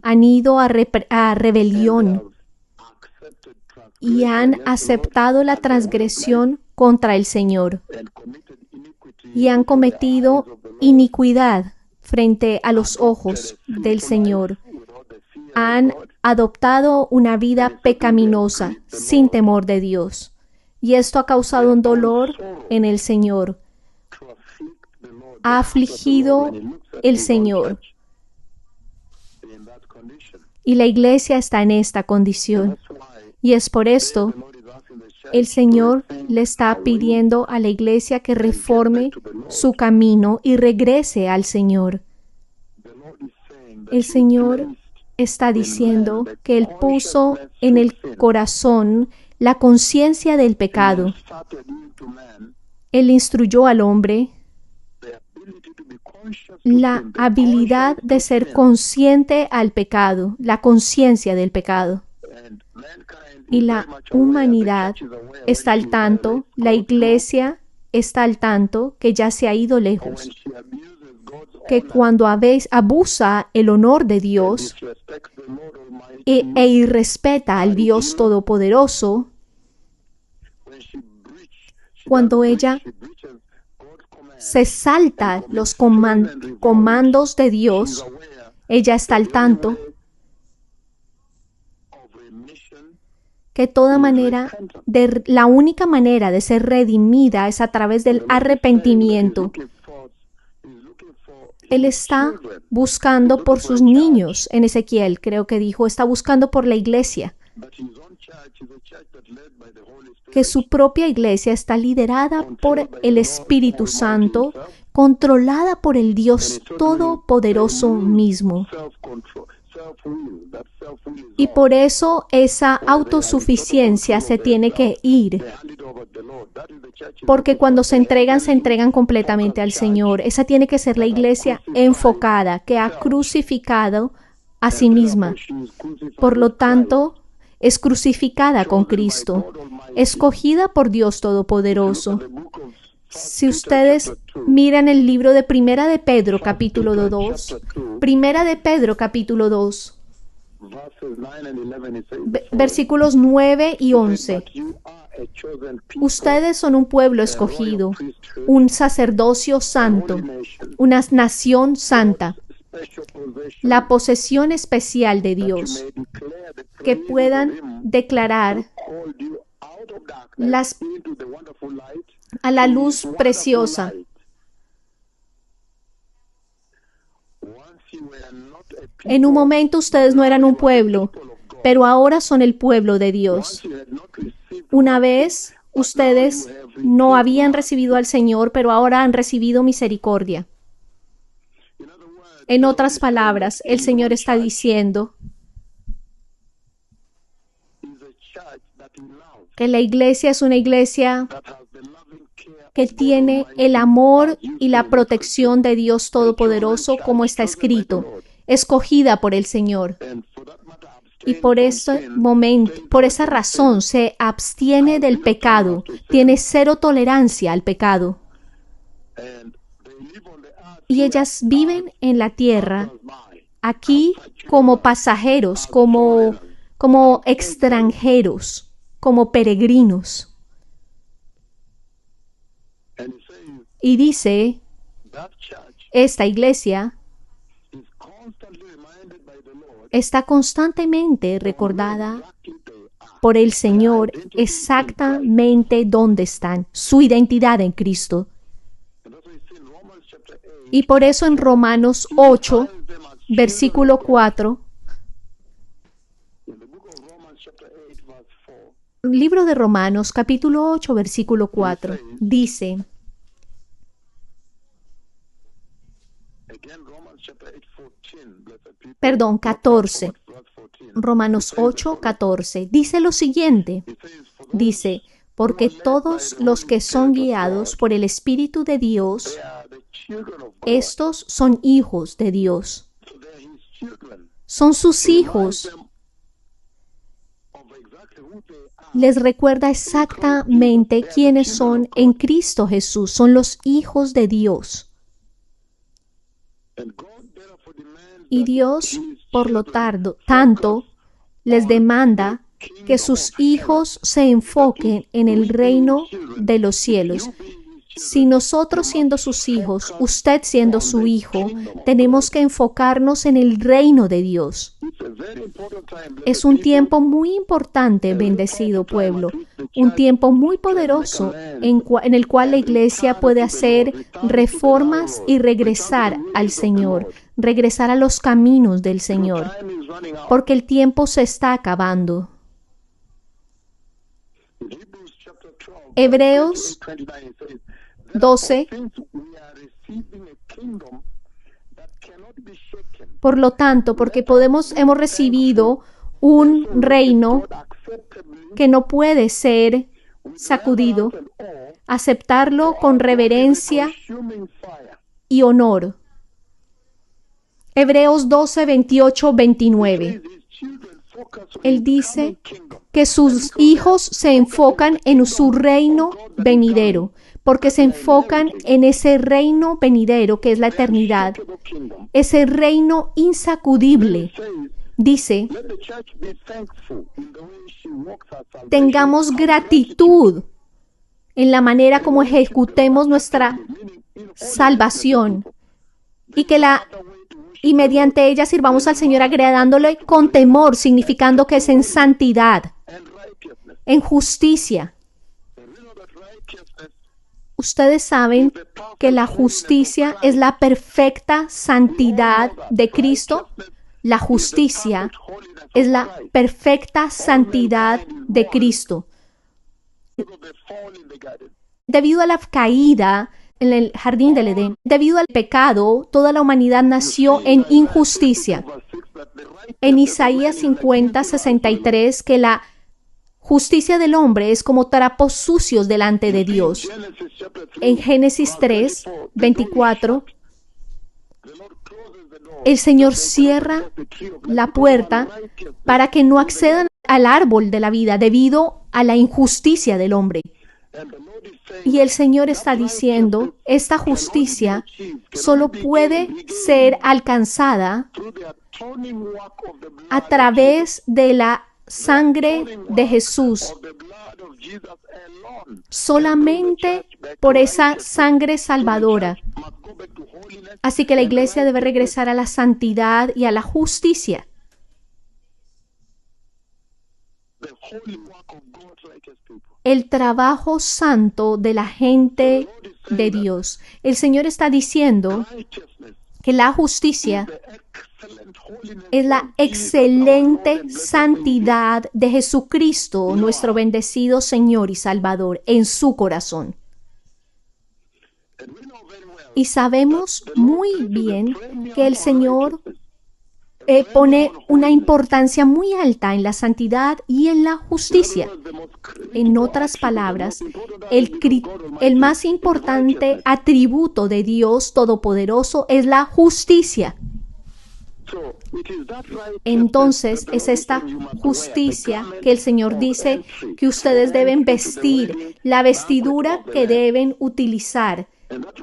Han ido a rebelión y han aceptado la transgresión contra el Señor y han cometido iniquidad frente a los ojos del Señor. Han adoptado una vida pecaminosa sin temor de Dios y esto ha causado un dolor en el Señor. Ha afligido el Señor. Y la iglesia está en esta condición. Y es por esto, el Señor le está pidiendo a la iglesia que reforme su camino y regrese al Señor. El Señor está diciendo que Él puso en el corazón la conciencia del pecado. Él instruyó al hombre la habilidad de ser consciente al pecado, la conciencia del pecado. Y la humanidad está al tanto, la iglesia está al tanto que ya se ha ido lejos. Que cuando abusa el honor de Dios e irrespeta al Dios Todopoderoso, cuando ella se salta los comandos de Dios, ella está al tanto que la única manera de ser redimida es a través del arrepentimiento. Él está buscando por sus niños, en Ezequiel, creo que dijo, está buscando por la iglesia. Que su propia iglesia está liderada por el Espíritu Santo, controlada por el Dios Todopoderoso mismo. Y por eso esa autosuficiencia se tiene que ir. Porque cuando se entregan completamente al Señor. Esa tiene que ser la iglesia enfocada, que ha crucificado a sí misma. Por lo tanto, es crucificada con Cristo, escogida por Dios Todopoderoso. Si ustedes miran el libro de Primera de Pedro, capítulo 2, Primera de Pedro, capítulo 2, versículos 9 y 11. Ustedes son un pueblo escogido, un sacerdocio santo, una nación santa, la posesión especial de Dios, que puedan declarar a la luz preciosa. En un momento ustedes no eran un pueblo, pero ahora son el pueblo de Dios. Una vez ustedes no habían recibido al Señor, pero ahora han recibido misericordia. En otras palabras, el Señor está diciendo que la iglesia es una iglesia que tiene el amor y la protección de Dios Todopoderoso, como está escrito, escogida por el Señor. Y por esa razón se abstiene del pecado, tiene cero tolerancia al pecado. Y ellas viven en la tierra, aquí como pasajeros, como extranjeros, como peregrinos. Y dice, esta iglesia está constantemente recordada por el Señor exactamente dónde están, su identidad en Cristo. Y por eso en Romanos 8, versículo 4, libro de Romanos, capítulo 8, versículo 4, dice, perdón, 14, Romanos 8, 14, dice lo siguiente, dice, porque todos los que son guiados por el Espíritu de Dios, estos son hijos de Dios. Son sus hijos. Les recuerda exactamente quiénes son en Cristo Jesús. Son los hijos de Dios. Y Dios, por lo tanto, les demanda que sus hijos se enfoquen en el reino de los cielos. Si nosotros siendo sus hijos, usted siendo su hijo, tenemos que enfocarnos en el reino de Dios. Es un tiempo muy importante, bendecido pueblo, un tiempo muy poderoso en el cual la iglesia puede hacer reformas y regresar al Señor, regresar a los caminos del Señor, porque el tiempo se está acabando. Hebreos 12. Por lo tanto, porque hemos recibido un reino que no puede ser sacudido, aceptarlo con reverencia y honor. Hebreos 12, 28, 29. Él dice que sus hijos se enfocan en su reino venidero, porque se enfocan en ese reino venidero que es la eternidad, ese reino insacudible. Dice, tengamos gratitud en la manera como ejecutemos nuestra salvación y mediante ella sirvamos al Señor agradándole con temor, significando que es en santidad en justicia. Ustedes saben que la justicia es la perfecta santidad de Cristo. La justicia es la perfecta santidad de Cristo. Debido a la caída en el jardín del Edén, debido al pecado, toda la humanidad nació en injusticia. En Isaías 50:63, que la justicia del hombre es como trapos sucios delante de Dios. En Génesis 3:24, el Señor cierra la puerta para que no accedan al árbol de la vida debido a la injusticia del hombre. Y el Señor está diciendo, esta justicia solo puede ser alcanzada a través de la sangre de Jesús. Solamente por esa sangre salvadora. Así que la iglesia debe regresar a la santidad y a la justicia. El trabajo santo de la gente de Dios. El Señor está diciendo que la justicia es la excelente santidad de Jesucristo, nuestro bendecido Señor y Salvador, en su corazón. Y sabemos muy bien que el Señor pone una importancia muy alta en la santidad y en la justicia. En otras palabras, el más importante atributo de Dios Todopoderoso es la justicia. Entonces es esta justicia que el Señor dice que ustedes deben vestir, la vestidura que deben utilizar,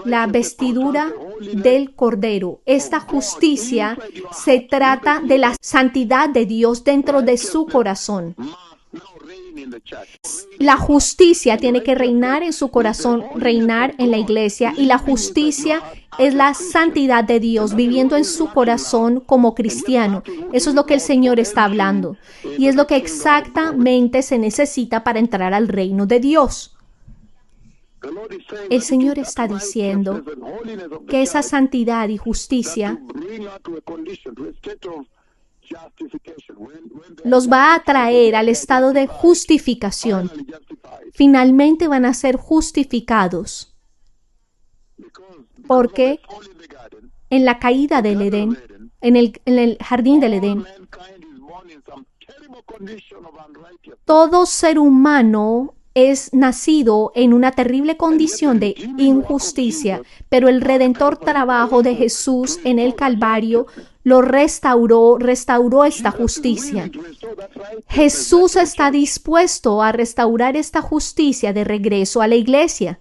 la vestidura del Cordero. Esta justicia se trata de la santidad de Dios dentro de su corazón. La justicia tiene que reinar en su corazón, reinar en la iglesia, y la justicia es la santidad de Dios viviendo en su corazón como cristiano. Eso es lo que el Señor está hablando y es lo que exactamente se necesita para entrar al reino de Dios. El Señor está diciendo que esa santidad y justicia los va a traer al estado de justificación. Finalmente van a ser justificados. Porque en la caída del Edén, en el jardín del Edén, todo ser humano es nacido en una terrible condición de injusticia, pero el redentor trabajo de Jesús en el Calvario lo restauró esta justicia. Jesús está dispuesto a restaurar esta justicia de regreso a la iglesia.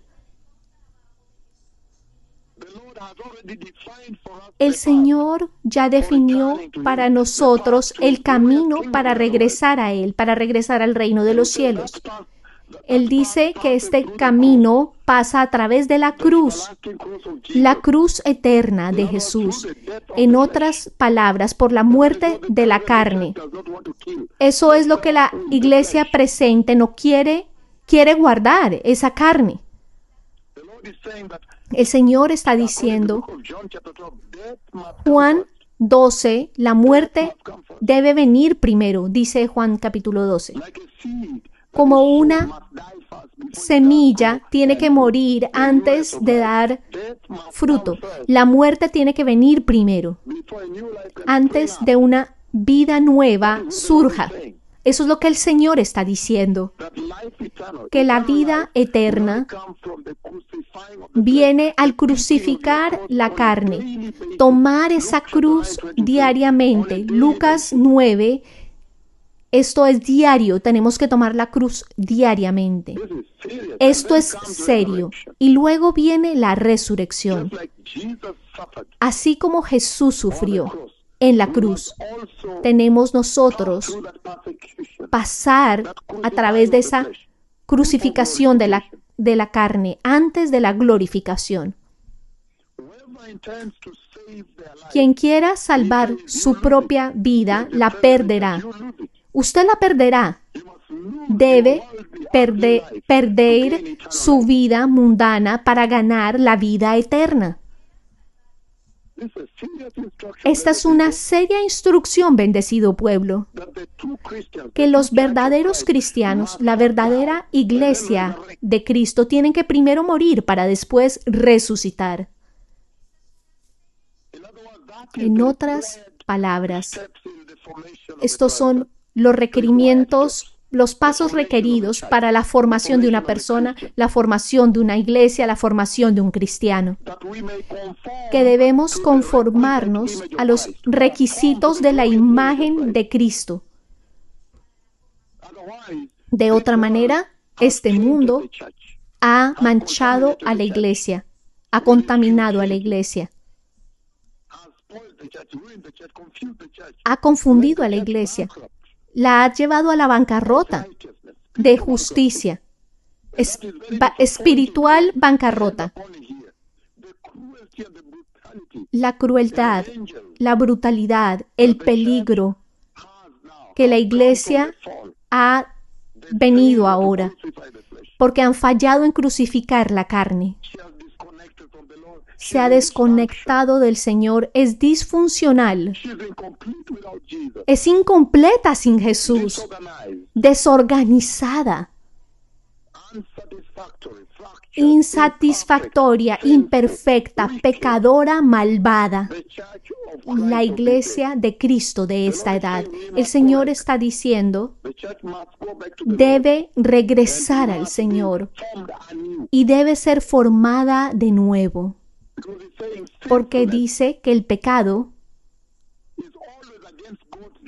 El Señor ya definió para nosotros el camino para regresar a Él, para regresar al reino de los cielos. Él dice que este camino pasa a través de la cruz eterna de Jesús. En otras palabras, por la muerte de la carne. Eso es lo que la iglesia presente no quiere guardar, esa carne. El Señor está diciendo, Juan 12, la muerte debe venir primero, dice Juan capítulo 12. Como una semilla tiene que morir antes de dar fruto. La muerte tiene que venir primero, antes de una vida nueva surja. Eso es lo que el Señor está diciendo, que la vida eterna viene al crucificar la carne, tomar esa cruz diariamente. Lucas 9, esto es diario, tenemos que tomar la cruz diariamente. Esto es serio. Y luego viene la resurrección. Así como Jesús sufrió en la cruz, tenemos nosotros pasar a través de esa crucificación de la carne antes de la glorificación. Quien quiera salvar su propia vida, la perderá. Usted la perderá. debe perder su vida mundana para ganar la vida eterna. Esta es una seria instrucción, bendecido pueblo, que los verdaderos cristianos, la verdadera iglesia de Cristo, tienen que primero morir para después resucitar. En otras palabras, estos son los requerimientos, los pasos requeridos para la formación de una persona, la formación de una iglesia, la formación de un cristiano. Que debemos conformarnos a los requisitos de la imagen de Cristo. De otra manera, este mundo ha manchado a la iglesia, ha contaminado a la iglesia, ha confundido a la iglesia, la ha llevado a la bancarrota de justicia, espiritual bancarrota. La crueldad, la brutalidad, el peligro que la iglesia ha venido ahora, porque han fallado en crucificar la carne. Se ha desconectado del Señor, es disfuncional, es incompleta sin Jesús, desorganizada, insatisfactoria, imperfecta, pecadora, malvada. La iglesia de Cristo de esta edad. El Señor está diciendo, debe regresar al Señor y debe ser formada de nuevo. Porque dice que el pecado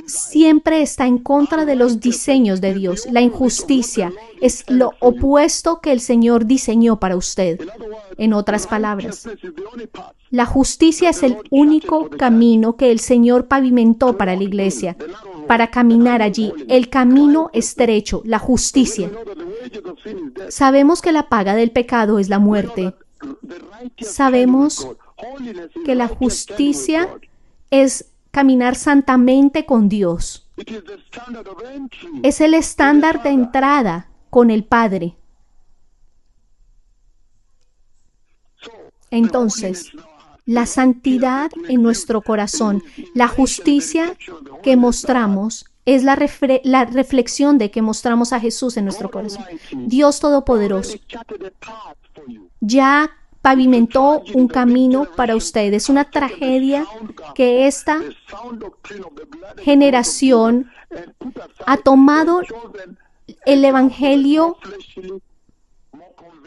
siempre está en contra de los diseños de Dios. La injusticia es lo opuesto que el Señor diseñó para usted. En otras palabras, la justicia es el único camino que el Señor pavimentó para la iglesia, para caminar allí. El camino estrecho, la justicia. Sabemos que la paga del pecado es la muerte. Sabemos que la justicia es caminar santamente con Dios. Es el estándar de entrada con el Padre. Entonces, la santidad en nuestro corazón, la justicia que mostramos, es la reflexión de que mostramos a Jesús en nuestro corazón. Dios Todopoderoso ya pavimentó un camino para ustedes. Es una tragedia que esta generación ha tomado el evangelio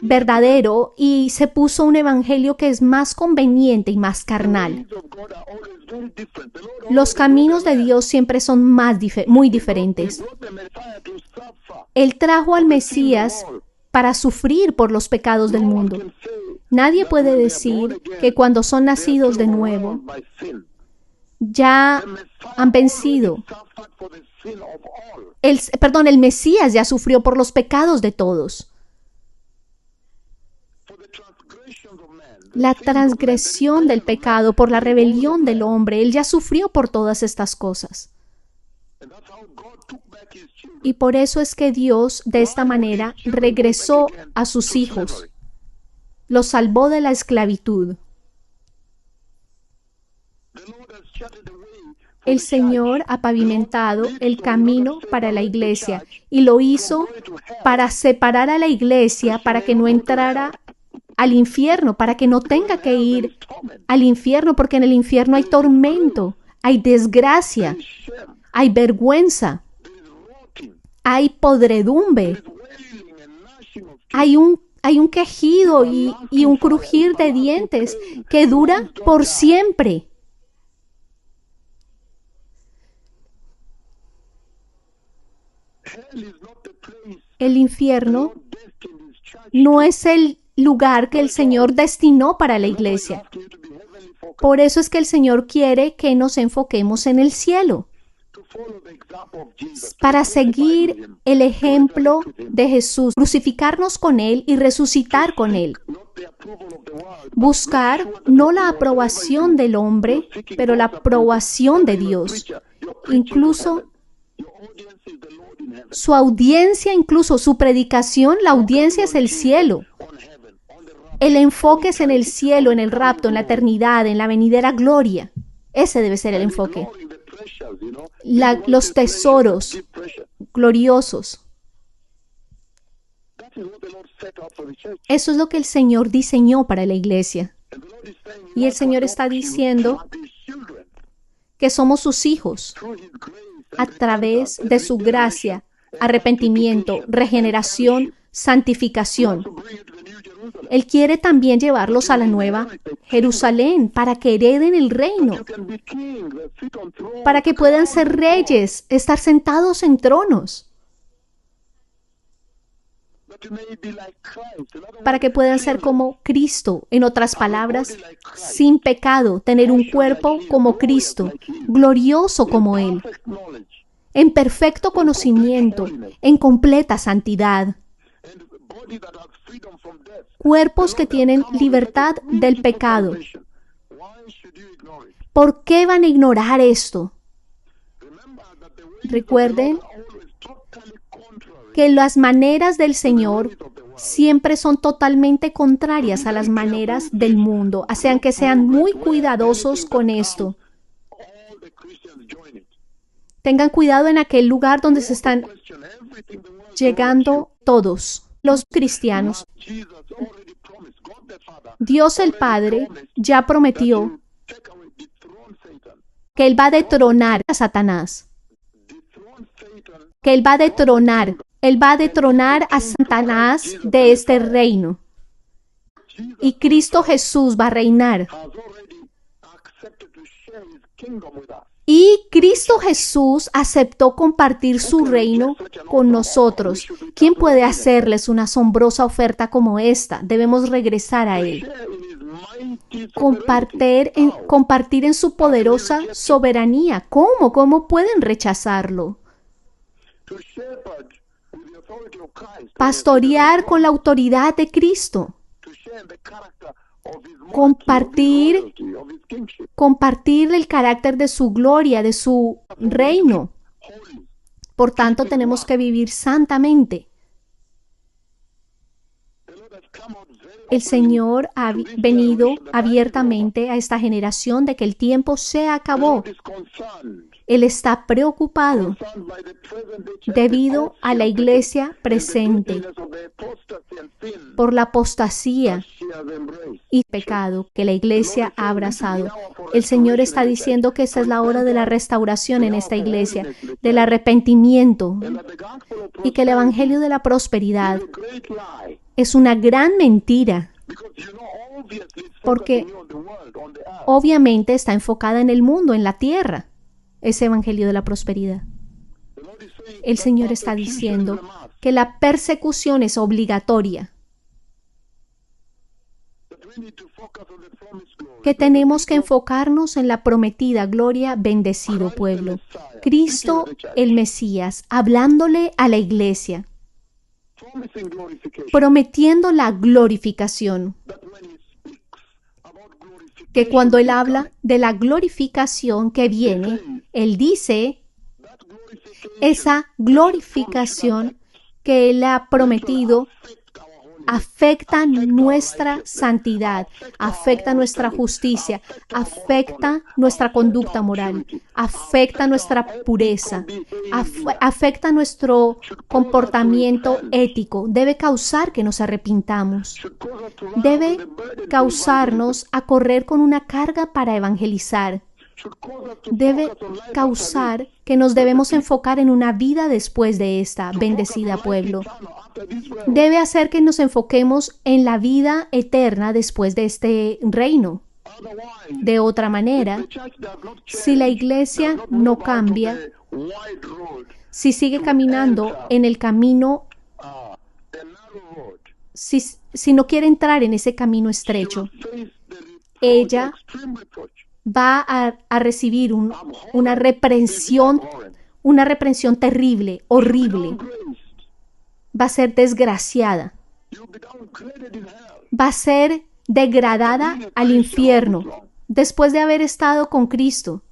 verdadero y se puso un evangelio que es más conveniente y más carnal. Los caminos de Dios siempre son muy diferentes. Él trajo al Mesías para sufrir por los pecados del mundo. Nadie puede decir que cuando son nacidos de nuevo, ya han vencido. El Mesías ya sufrió por los pecados de todos. La transgresión del pecado, por la rebelión del hombre, Él ya sufrió por todas estas cosas. Y por eso es que Dios, de esta manera, regresó a sus hijos. Los salvó de la esclavitud. El Señor ha pavimentado el camino para la iglesia y lo hizo para separar a la iglesia, para que no entrara al infierno, para que no tenga que ir al infierno, porque en el infierno hay tormento, hay desgracia, hay vergüenza, hay podredumbre, hay un quejido y un crujir de dientes que dura por siempre. El infierno no es el lugar que el Señor destinó para la iglesia. Por eso es que el Señor quiere que nos enfoquemos en el cielo, para seguir el ejemplo de Jesús, crucificarnos con Él y resucitar con Él. Buscar no la aprobación del hombre, pero la aprobación de Dios. Incluso Su audiencia, incluso su predicación, la audiencia es el cielo. El enfoque es en el cielo, en el rapto, en la eternidad, en la venidera gloria. Ese debe ser el enfoque. Los tesoros gloriosos. Eso es lo que el Señor diseñó para la iglesia. Y el Señor está diciendo que somos sus hijos a través de su gracia, arrepentimiento, regeneración, santificación. Él quiere también llevarlos a la nueva Jerusalén para que hereden el reino, para que puedan ser reyes, estar sentados en tronos, para que puedan ser como Cristo, en otras palabras, sin pecado, tener un cuerpo como Cristo, glorioso como Él, en perfecto conocimiento, en completa santidad. Cuerpos que tienen libertad del pecado. ¿Por qué van a ignorar esto? Recuerden que las maneras del Señor siempre son totalmente contrarias a las maneras del mundo. Sean que sean muy cuidadosos con esto. Tengan cuidado en aquel lugar donde se están llegando todos los cristianos. Dios el Padre ya prometió que Él va a detronar a Satanás. Que Él va a detronar. Él va a detronar a Satanás de este reino. Y Cristo Jesús va a reinar. Y Cristo Jesús aceptó compartir su reino con nosotros. ¿Quién puede hacerles una asombrosa oferta como esta? Debemos regresar a Él. Compartir en su poderosa soberanía. ¿Cómo? ¿Cómo pueden rechazarlo? Pastorear con la autoridad de Cristo. Compartir el carácter de su gloria, de su reino. Por tanto, tenemos que vivir santamente. El Señor ha venido abiertamente a esta generación de que el tiempo se acabó. Él está preocupado debido a la iglesia presente por la apostasía y pecado que la iglesia ha abrazado. El Señor está diciendo que esta es la hora de la restauración en esta iglesia, del arrepentimiento, y que el evangelio de la prosperidad es una gran mentira, porque obviamente está enfocada en el mundo, en la tierra, ese evangelio de la prosperidad. El Señor está diciendo que la persecución es obligatoria, que tenemos que enfocarnos en la prometida gloria, bendecido pueblo. Cristo el Mesías, hablándole a la iglesia, prometiendo la glorificación. Que cuando Él habla de la glorificación que viene, Él dice, esa glorificación que Él ha prometido afecta nuestra santidad, afecta nuestra justicia, afecta nuestra conducta moral, afecta nuestra pureza, afecta nuestro comportamiento ético. Debe causar que nos arrepintamos. Debe causarnos a correr con una carga para evangelizar. Debe causar que nos debemos enfocar en una vida después de esta, bendecida pueblo. Debe hacer que nos enfoquemos en la vida eterna después de este reino. De otra manera, si la iglesia no cambia, si sigue caminando en el camino, si no quiere entrar en ese camino estrecho, ella va a recibir una reprensión terrible, horrible. Va a ser desgraciada. Va a ser degradada al infierno después de haber estado con Cristo.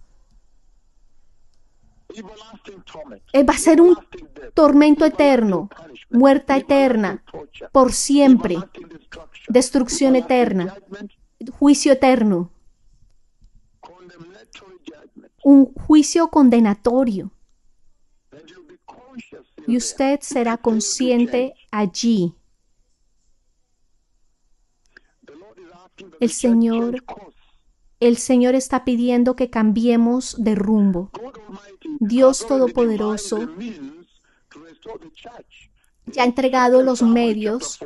Va a ser un tormento eterno, muerte eterna, por siempre, destrucción eterna, juicio eterno, un juicio condenatorio. Y usted será consciente allí. El Señor está pidiendo que cambiemos de rumbo. Dios Todopoderoso ya ha entregado los medios.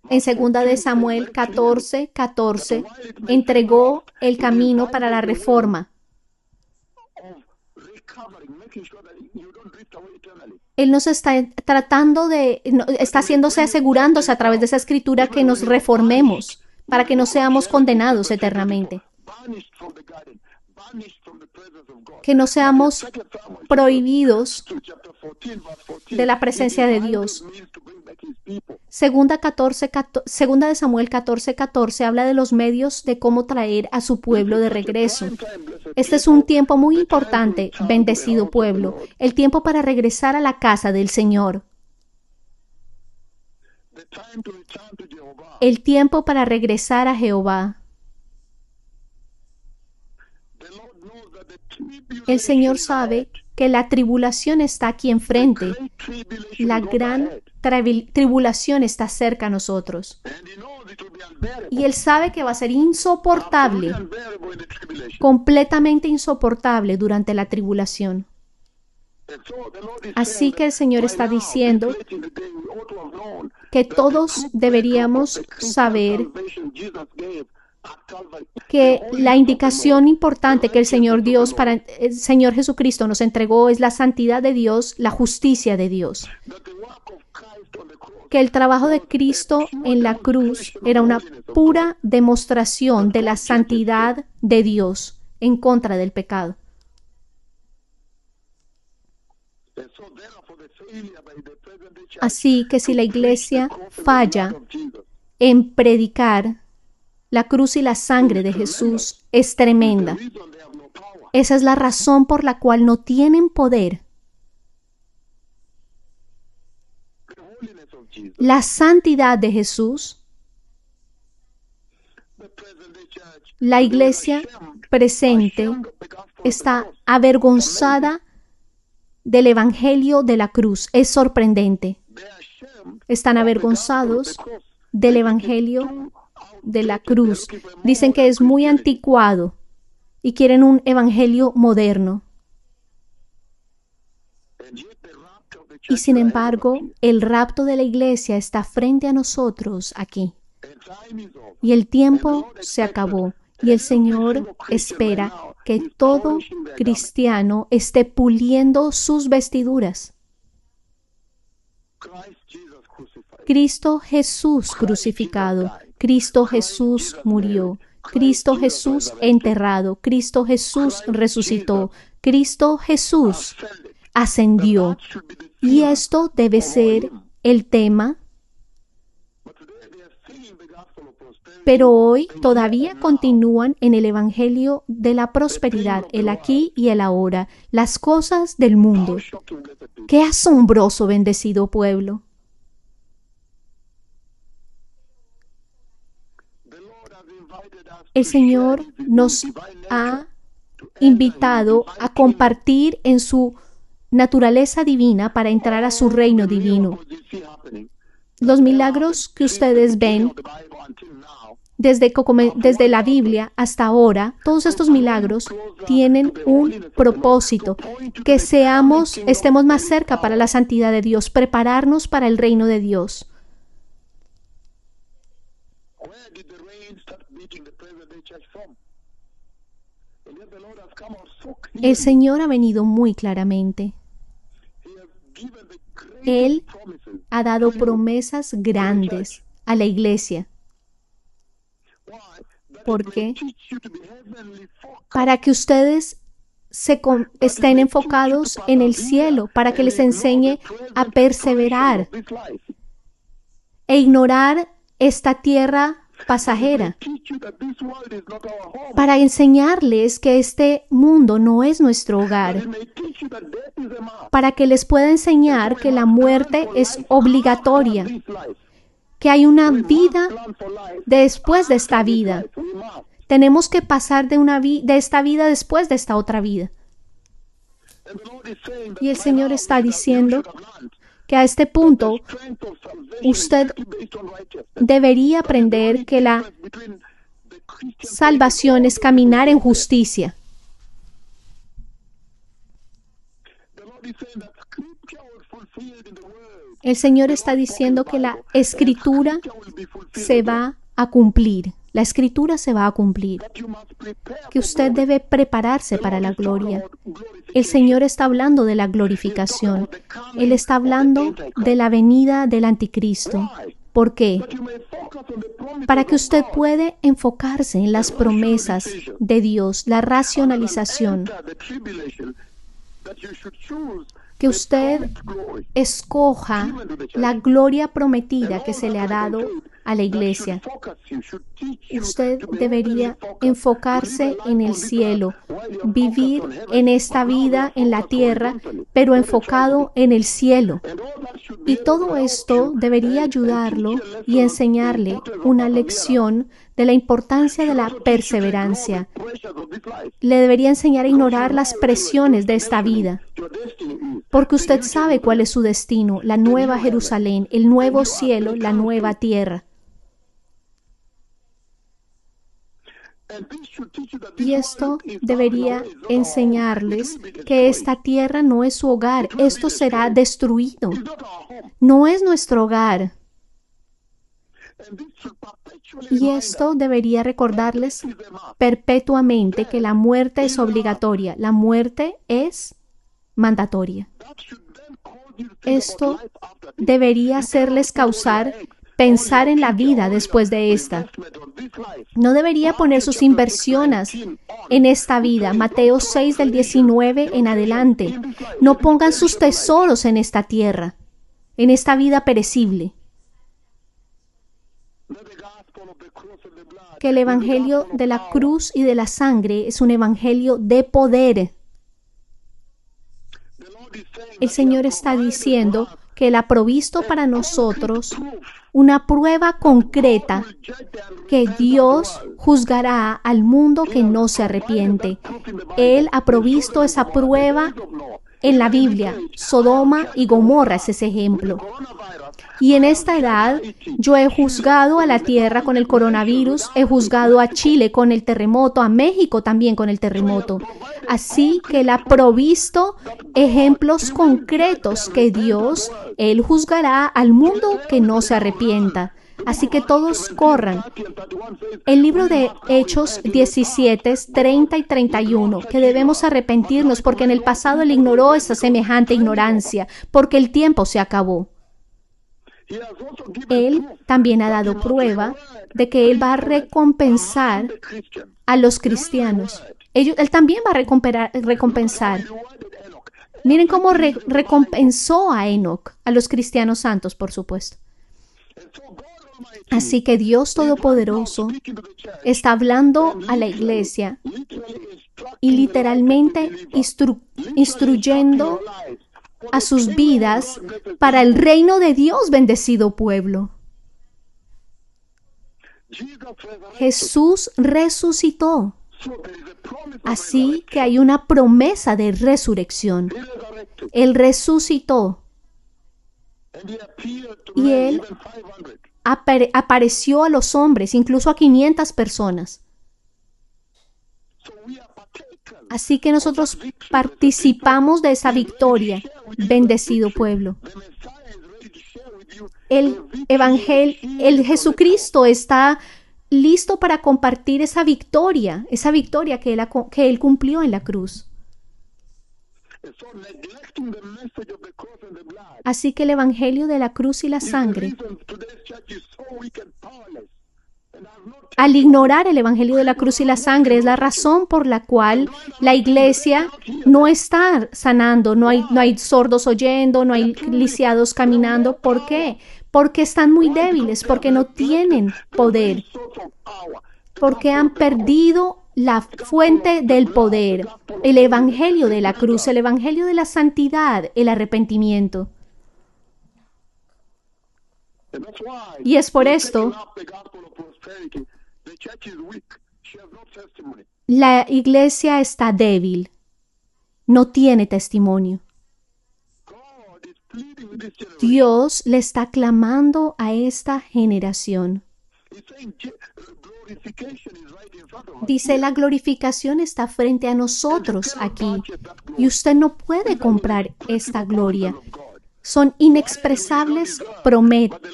En 2 de Samuel 14:14 entregó el camino para la reforma. Él nos está tratando está asegurándose a través de esa escritura que nos reformemos para que no seamos condenados eternamente, que no seamos prohibidos de la presencia de Dios. Segunda de Samuel 14:14 habla de los medios de cómo traer a su pueblo de regreso. Este es un tiempo muy importante, bendecido pueblo, el tiempo para regresar a la casa del Señor. El tiempo para regresar a Jehová. El Señor sabe que la tribulación está aquí enfrente. La gran tribulación está cerca a nosotros. Y Él sabe que va a ser insoportable, completamente insoportable durante la tribulación. Así que el Señor está diciendo que todos deberíamos saber que la indicación importante que el Señor Jesucristo nos entregó es la santidad de Dios, la justicia de Dios. Que el trabajo de Cristo en la cruz era una pura demostración de la santidad de Dios en contra del pecado. Así que si la iglesia falla en predicar la cruz y la sangre de Jesús, es tremenda. Esa es la razón por la cual no tienen poder. La santidad de Jesús, la iglesia presente está avergonzada del evangelio de la cruz. Es sorprendente. Están avergonzados del evangelio de la cruz. Dicen que es muy anticuado y quieren un evangelio moderno. Y sin embargo, el rapto de la iglesia está frente a nosotros aquí. Y el tiempo se acabó. Y el Señor espera que todo cristiano esté puliendo sus vestiduras. Cristo Jesús crucificado. Cristo Jesús murió. Cristo Jesús enterrado. Cristo Jesús resucitó. Cristo Jesús ascendió. Y esto debe ser el tema. Pero hoy todavía continúan en el evangelio de la prosperidad, el aquí y el ahora, las cosas del mundo. ¡Qué asombroso, bendecido pueblo! El Señor nos ha invitado a compartir en su naturaleza divina para entrar a su reino divino. Los milagros que ustedes ven desde la Biblia hasta ahora, todos estos milagros tienen un propósito, que estemos más cerca para la santidad de Dios, prepararnos para el reino de Dios. El Señor ha venido muy claramente. Él ha dado promesas grandes a la iglesia. ¿Por qué? Para que ustedes estén enfocados en el cielo, para que les enseñe a perseverar e ignorar esta tierra pasajera, para enseñarles que este mundo no es nuestro hogar, para que les pueda enseñar que la muerte es obligatoria, que hay una vida después de esta vida. Tenemos que pasar de esta vida después de esta otra vida. Y el Señor está diciendo que a este punto usted debería aprender que la salvación es caminar en justicia. El Señor está diciendo que la Escritura se va a cumplir. La Escritura se va a cumplir. Que usted debe prepararse para la gloria. El Señor está hablando de la glorificación. Él está hablando de la venida del Anticristo. ¿Por qué? Para que usted pueda enfocarse en las promesas de Dios, la racionalización. Que usted escoja la gloria prometida que se le ha dado a la iglesia. Usted debería enfocarse en el cielo, vivir en esta vida, en la tierra, pero enfocado en el cielo. Y todo esto debería ayudarlo y enseñarle una lección de la importancia de la perseverancia. Le debería enseñar a ignorar las presiones de esta vida, porque usted sabe cuál es su destino, la nueva Jerusalén, el nuevo cielo, la nueva tierra. Y esto debería enseñarles que esta tierra no es su hogar. Esto será destruido. No es nuestro hogar. Y esto debería recordarles perpetuamente que la muerte es obligatoria. La muerte es mandatoria. Esto debería hacerles causar pensar en la vida después de esta. No debería poner sus inversiones en esta vida. Mateo 6 del 19 en adelante. No pongan sus tesoros en esta tierra, en esta vida perecible. Que el evangelio de la cruz y de la sangre es un evangelio de poder. El Señor está diciendo que Él ha provisto para nosotros una prueba concreta que Dios juzgará al mundo que no se arrepiente. Él ha provisto esa prueba en la Biblia. Sodoma y Gomorra es ese ejemplo. Y en esta edad yo he juzgado a la tierra con el coronavirus, he juzgado a Chile con el terremoto, a México también con el terremoto. Así que Él ha provisto ejemplos concretos que Dios, Él juzgará al mundo que no se arrepienta. Así que todos corran. El libro de Hechos 17, 30 y 31, que debemos arrepentirnos porque en el pasado Él ignoró esa semejante ignorancia, porque el tiempo se acabó. Él también ha dado prueba de que Él va a recompensar a los cristianos. Él también va a recompensar. Miren cómo recompensó a Enoc, a los cristianos santos, por supuesto. Así que Dios Todopoderoso está hablando a la iglesia y literalmente instruyendo a sus vidas para el reino de Dios, bendecido pueblo. Jesús resucitó. Así que hay una promesa de resurrección. Él resucitó. Y Él apareció a los hombres, incluso a 500 personas. Así que nosotros participamos de esa victoria, bendecido pueblo. El Jesucristo está listo para compartir esa victoria que Él cumplió en la cruz. Así que el evangelio de la cruz y la sangre, al ignorar el evangelio de la cruz y la sangre, es la razón por la cual la iglesia no está sanando, no hay sordos oyendo, no hay lisiados caminando. ¿Por qué? porque están muy débiles, porque no tienen poder, porque han perdido la fuente del poder, el evangelio de la cruz, el evangelio de la santidad, el arrepentimiento. Y es por esto la iglesia está débil, no tiene testimonio. Dios le está clamando a esta generación. Dice, la glorificación está frente a nosotros aquí y usted no puede comprar esta gloria. Son inexpresables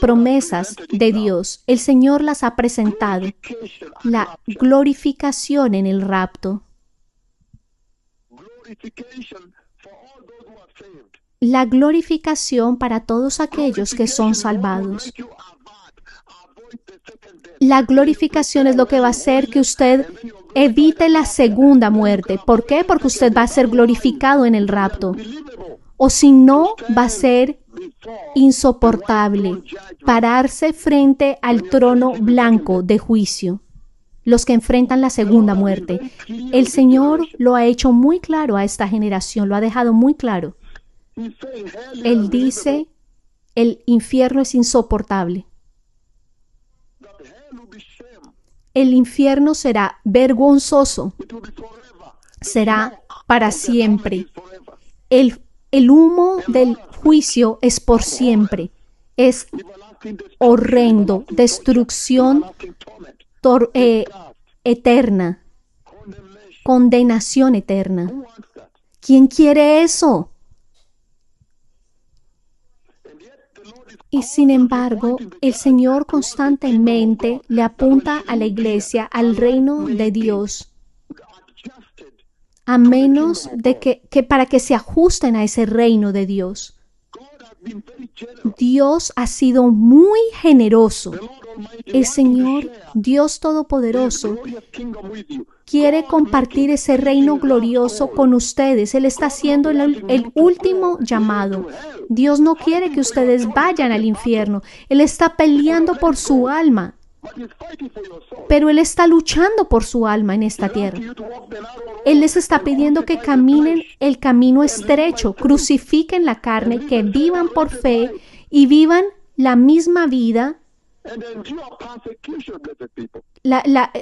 promesas de Dios. El Señor las ha presentado. La glorificación en el rapto. La glorificación para todos aquellos que son salvados. La glorificación es lo que va a hacer que usted evite la segunda muerte. ¿Por qué? Porque usted va a ser glorificado en el rapto. O si no, va a ser insoportable pararse frente al trono blanco de juicio. Los que enfrentan la segunda muerte. El Señor lo ha hecho muy claro a esta generación, lo ha dejado muy claro. Él dice, el infierno es insoportable. El infierno será vergonzoso, será para siempre. El humo del juicio es por siempre, es horrendo, destrucción eterna, condenación eterna. ¿Quién quiere eso? Y sin embargo, el Señor constantemente le apunta a la iglesia, al reino de Dios, a menos de que para que se ajusten a ese reino de Dios. Dios ha sido muy generoso. El Señor, Dios Todopoderoso, quiere compartir ese reino glorioso con ustedes. Él está haciendo el último llamado. Dios no quiere que ustedes vayan al infierno. Él está peleando por su alma. Pero Él está luchando por su alma en esta tierra. Él les está pidiendo que caminen el camino estrecho, crucifiquen la carne, que vivan por fe y vivan la misma vida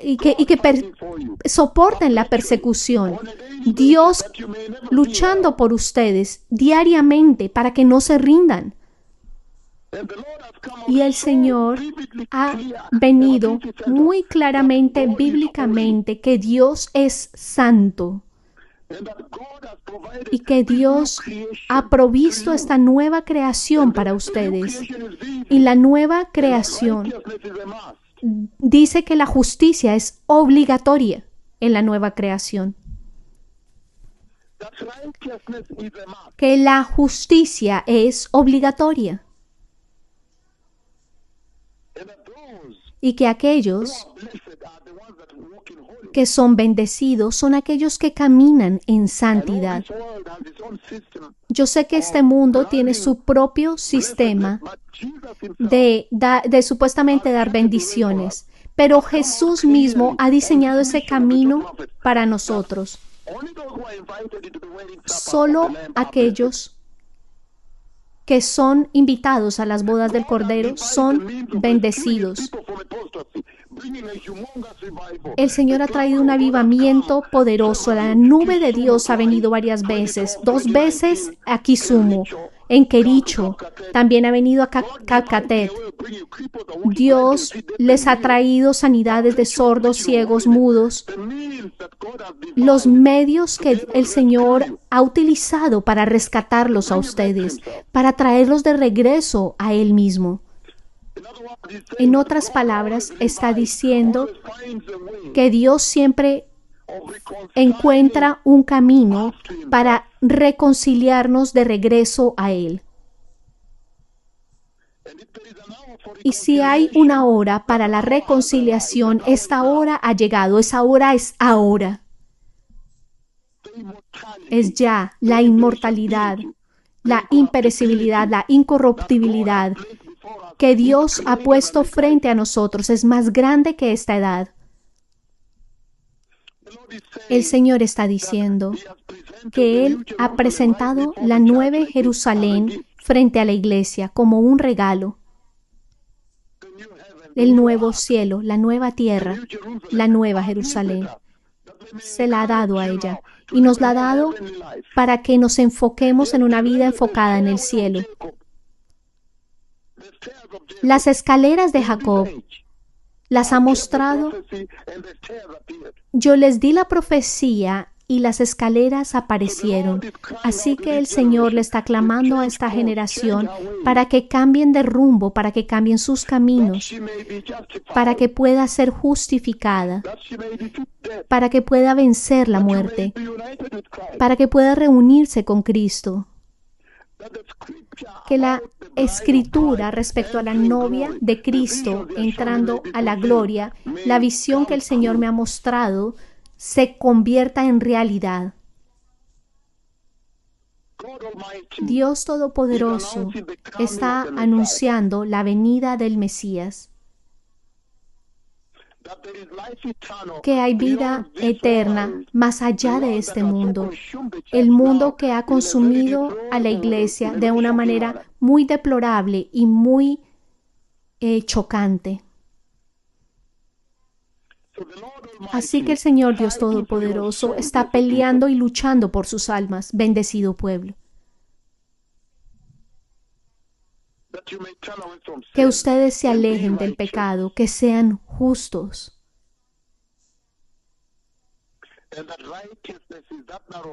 y que soporten la persecución. Dios luchando por ustedes diariamente para que no se rindan. Y el Señor ha venido muy claramente, bíblicamente, que Dios es santo y que Dios ha provisto esta nueva creación para ustedes. Y la nueva creación dice que la justicia es obligatoria en la nueva creación. Que la justicia es obligatoria. Y que aquellos que son bendecidos son aquellos que caminan en santidad. Yo sé que este mundo tiene su propio sistema de supuestamente dar bendiciones, pero Jesús mismo ha diseñado ese camino para nosotros. Solo aquellos que son invitados a las bodas del Cordero son bendecidos. El Señor ha traído un avivamiento poderoso. La nube de Dios ha venido varias veces. 2 veces a Kisumu, en Kericho. También ha venido a Calcatet. Dios les ha traído sanidades de sordos, ciegos, mudos. Los medios que el Señor ha utilizado para rescatarlos a ustedes, para traerlos de regreso a Él mismo. En otras palabras, está diciendo que Dios siempre encuentra un camino para reconciliarnos de regreso a Él. Y si hay una hora para la reconciliación, esta hora ha llegado, esa hora es ahora. Es ya la inmortalidad, la imperecibilidad, la incorruptibilidad, que Dios ha puesto frente a nosotros es más grande que esta edad. El Señor está diciendo que Él ha presentado la nueva Jerusalén frente a la iglesia como un regalo. El nuevo cielo, la nueva tierra, la nueva Jerusalén. Se la ha dado a ella y nos la ha dado para que nos enfoquemos en una vida enfocada en el cielo. Las escaleras de Jacob las ha mostrado. Yo les di la profecía y las escaleras aparecieron. Así que el Señor le está clamando a esta generación para que cambien de rumbo, para que cambien sus caminos, para que pueda ser justificada, para que pueda vencer la muerte, para que pueda reunirse con Cristo. Que la escritura respecto a la novia de Cristo entrando a la gloria, la visión que el Señor me ha mostrado, se convierta en realidad. Dios Todopoderoso está anunciando la venida del Mesías, que hay vida eterna más allá de este mundo, el mundo que ha consumido a la iglesia de una manera muy deplorable y muy chocante. Así que el Señor Dios Todopoderoso está peleando y luchando por sus almas, bendecido pueblo. Que ustedes se alejen del pecado, que sean justos.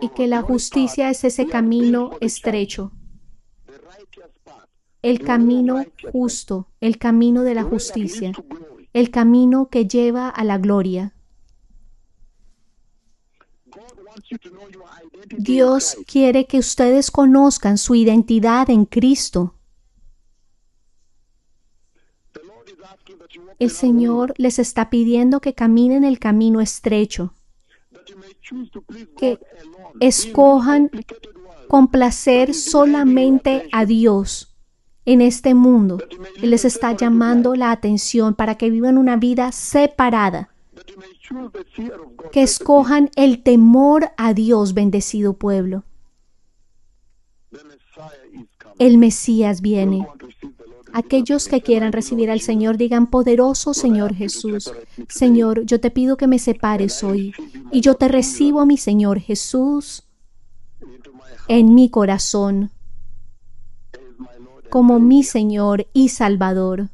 Y que la justicia es ese camino estrecho. El camino justo, el camino de la justicia, el camino que lleva a la gloria. Dios quiere que ustedes conozcan su identidad en Cristo. El Señor les está pidiendo que caminen el camino estrecho, que escojan complacer solamente a Dios en este mundo. Él les está llamando la atención para que vivan una vida separada, que escojan el temor a Dios, bendecido pueblo. El Mesías viene. Aquellos que quieran recibir al Señor digan: poderoso Señor Jesús, Señor, yo te pido que me separes hoy y yo te recibo, mi Señor Jesús, en mi corazón como mi Señor y Salvador.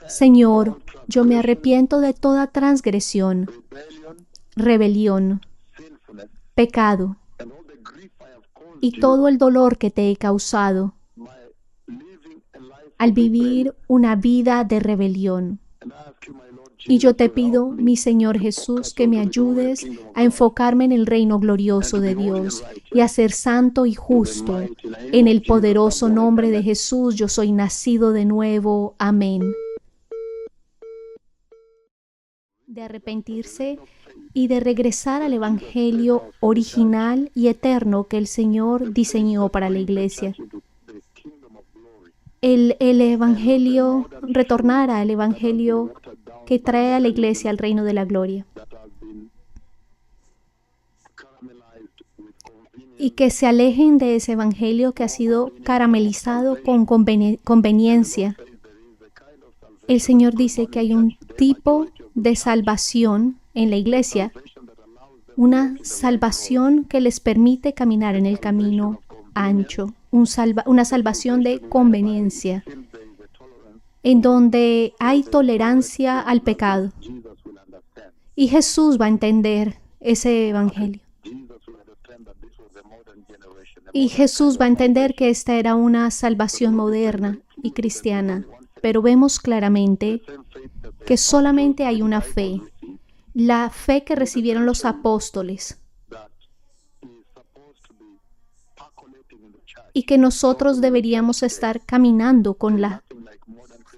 Señor, yo me arrepiento de toda transgresión, rebelión, pecado y todo el dolor que te he causado al vivir una vida de rebelión. Y yo te pido, mi Señor Jesús, que me ayudes a enfocarme en el reino glorioso de Dios y a ser santo y justo. En el poderoso nombre de Jesús, yo soy nacido de nuevo. Amén. De arrepentirse y de regresar al Evangelio original y eterno que el Señor diseñó para la iglesia. El Evangelio, retornar al Evangelio que trae a la iglesia al reino de la gloria. Y que se alejen de ese Evangelio que ha sido caramelizado con conveniencia. El Señor dice que hay un tipo de salvación en la iglesia, una salvación que les permite caminar en el camino ancho, una salvación de conveniencia, en donde hay tolerancia al pecado. Y Jesús va a entender ese Evangelio. Y Jesús va a entender que esta era una salvación moderna y cristiana. Pero vemos claramente que solamente hay una fe, la fe que recibieron los apóstoles, y que nosotros deberíamos estar caminando con la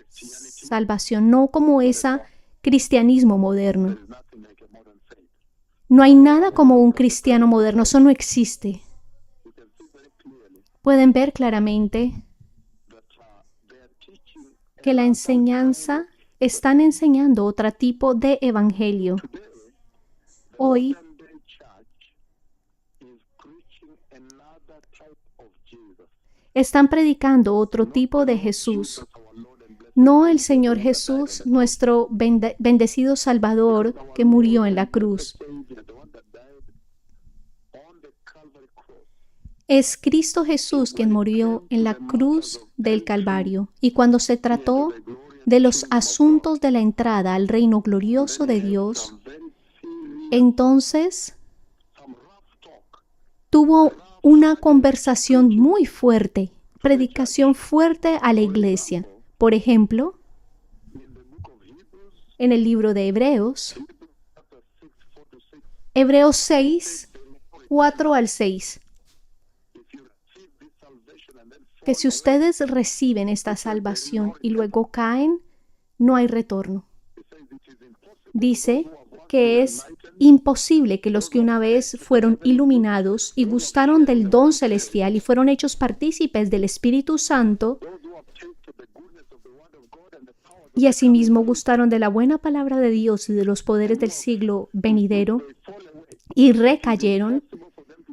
salvación, no como ese cristianismo moderno. No hay nada como un cristiano moderno, eso no existe. Pueden ver claramente que la enseñanza están enseñando otro tipo de evangelio. Hoy están predicando otro tipo de Jesús. No el Señor Jesús, nuestro bendecido Salvador que murió en la cruz. Es Cristo Jesús quien murió en la cruz del Calvario. Y cuando se trató de los asuntos de la entrada al reino glorioso de Dios, entonces tuvo una conversación muy fuerte, predicación fuerte a la iglesia. Por ejemplo, en el libro de Hebreos, Hebreos 6, 4 al 6, que si ustedes reciben esta salvación y luego caen, no hay retorno. Dice que es imposible que los que una vez fueron iluminados y gustaron del don celestial y fueron hechos partícipes del Espíritu Santo y asimismo gustaron de la buena palabra de Dios y de los poderes del siglo venidero y recayeron,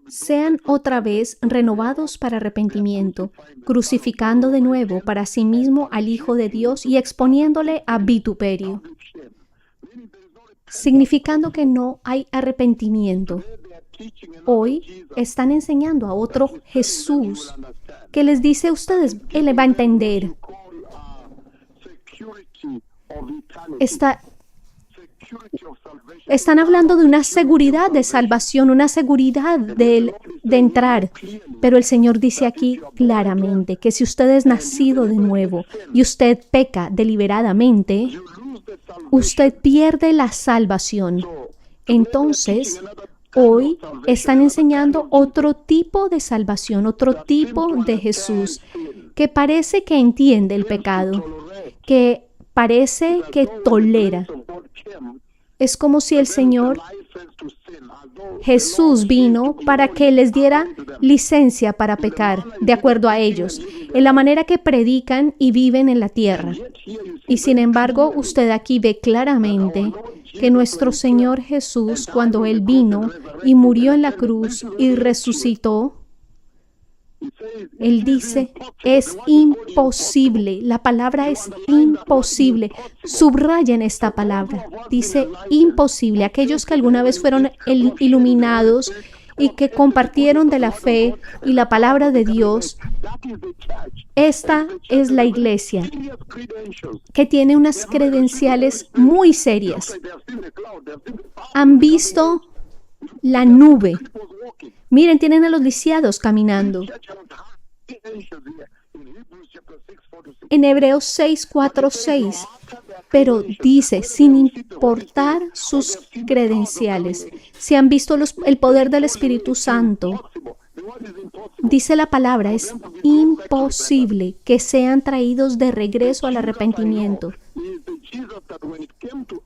sean otra vez renovados para arrepentimiento, crucificando de nuevo para sí mismo al Hijo de Dios y exponiéndole a vituperio, significando que no hay arrepentimiento. Hoy están enseñando a otro Jesús que les dice a ustedes, Él le va a entender. Están hablando de una seguridad de salvación, una seguridad de entrar. Pero el Señor dice aquí claramente que si usted es nacido de nuevo y usted peca deliberadamente, usted pierde la salvación. Entonces, hoy están enseñando otro tipo de salvación, otro tipo de Jesús, que parece que entiende el pecado, que parece que tolera. Es como si el Señor Jesús vino para que les diera licencia para pecar, de acuerdo a ellos, en la manera que predican y viven en la tierra. Y sin embargo, usted aquí ve claramente que nuestro Señor Jesús, cuando Él vino y murió en la cruz y resucitó, Él dice, es imposible. La palabra es imposible. Subrayen esta palabra. Dice imposible. Aquellos que alguna vez fueron iluminados y que compartieron de la fe y la palabra de Dios, esta es la iglesia que tiene unas credenciales muy serias. Han visto la nube. Miren, tienen a los lisiados caminando. En Hebreos 6, 4, 6. Pero dice, sin importar sus credenciales, si han visto el poder del Espíritu Santo, dice la palabra, es imposible que sean traídos de regreso al arrepentimiento.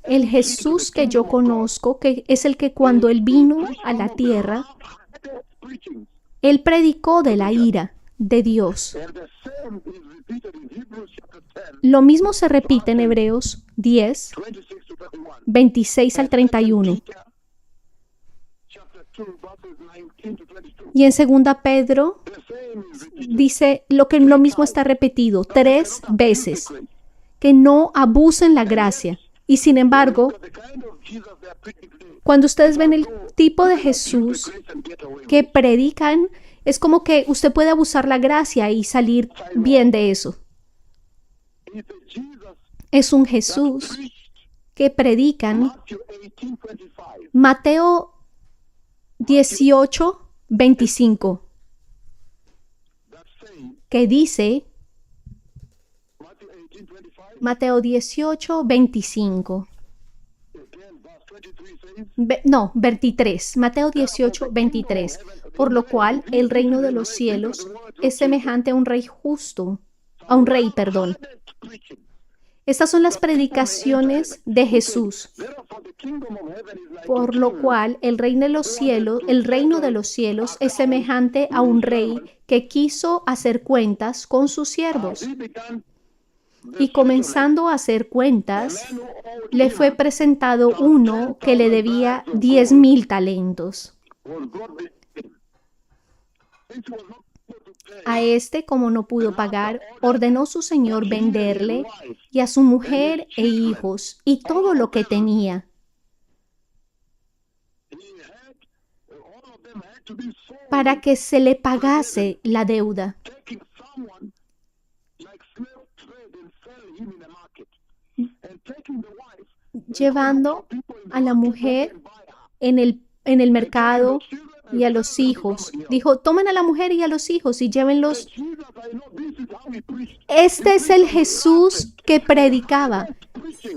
El Jesús que yo conozco, que es el que cuando Él vino a la tierra, Él predicó de la ira de Dios. Lo mismo se repite en Hebreos 10, 26 al 31. Y en 2 Pedro dice lo mismo está repetido 3 veces, que no abusen la gracia. Y sin embargo, cuando ustedes ven el tipo de Jesús que predican, es como que usted puede abusar la gracia y salir bien de eso. Es un Jesús que predican Mateo 18, 25, que dice, Mateo 18, 25. 23. Mateo 18, 23. Por lo cual el reino de los cielos es semejante a un rey justo, perdón. Estas son las predicaciones de Jesús. Por lo cual el reino de los cielos es semejante a un rey que quiso hacer cuentas con sus siervos. Y comenzando a hacer cuentas, le fue presentado uno que le debía 10,000 talentos. A este, como no pudo pagar, ordenó su señor venderle y a su mujer e hijos y todo lo que tenía, para que se le pagase la deuda. Llevando a la mujer en el mercado y a los hijos. Dijo, tomen a la mujer y a los hijos y llévenlos. Este es el Jesús que predicaba.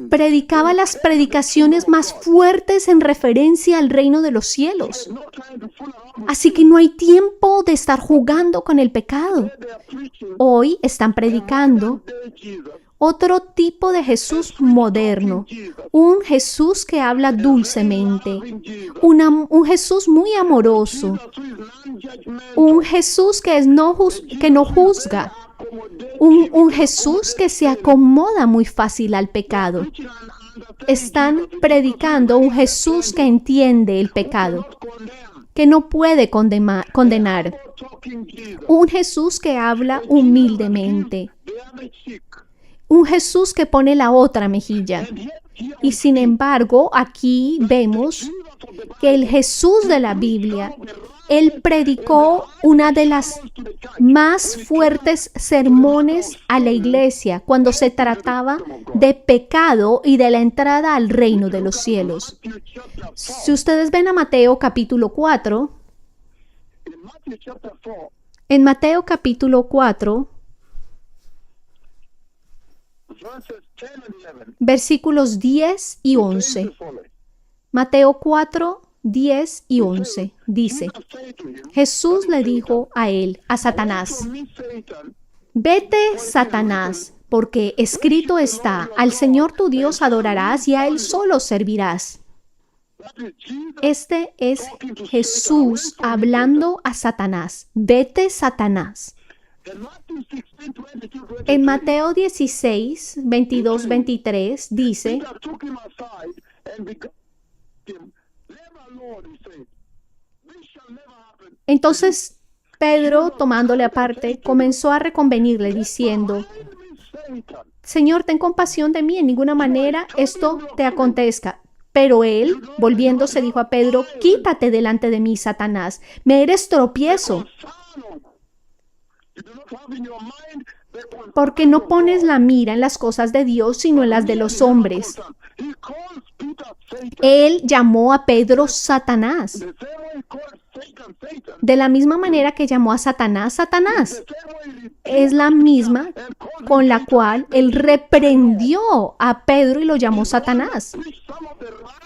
Predicaba las predicaciones más fuertes en referencia al reino de los cielos. Así que no hay tiempo de estar jugando con el pecado. Hoy están predicando otro tipo de Jesús moderno, un Jesús que habla dulcemente, un Jesús muy amoroso, un Jesús que no juzga, un Jesús que se acomoda muy fácil al pecado. Están predicando un Jesús que entiende el pecado, que no puede condenar, un Jesús que habla humildemente, un Jesús que pone la otra mejilla. Y sin embargo, aquí vemos que el Jesús de la Biblia, él predicó una de las más fuertes sermones a la iglesia cuando se trataba de pecado y de la entrada al reino de los cielos. Si ustedes ven a Mateo capítulo 4, en Mateo capítulo 4, versículos 10 y 11. Mateo 4, 10 y 11 dice, Jesús le dijo a él, a Satanás, vete, Satanás, porque escrito está, al Señor tu Dios adorarás y a Él solo servirás. Este es Jesús hablando a Satanás. Vete, Satanás. En Mateo 16, 22, 23 dice, entonces Pedro, tomándole aparte, comenzó a reconvenirle diciendo, Señor, ten compasión de mí, en ninguna manera esto te acontezca. Pero él, volviéndose, dijo a Pedro, quítate delante de mí, Satanás, me eres tropiezo, porque no pones la mira en las cosas de Dios, sino en las de los hombres. Él llamó a Pedro Satanás. De la misma manera que llamó a Satanás, Satanás. Es la misma con la cual él reprendió a Pedro y lo llamó Satanás.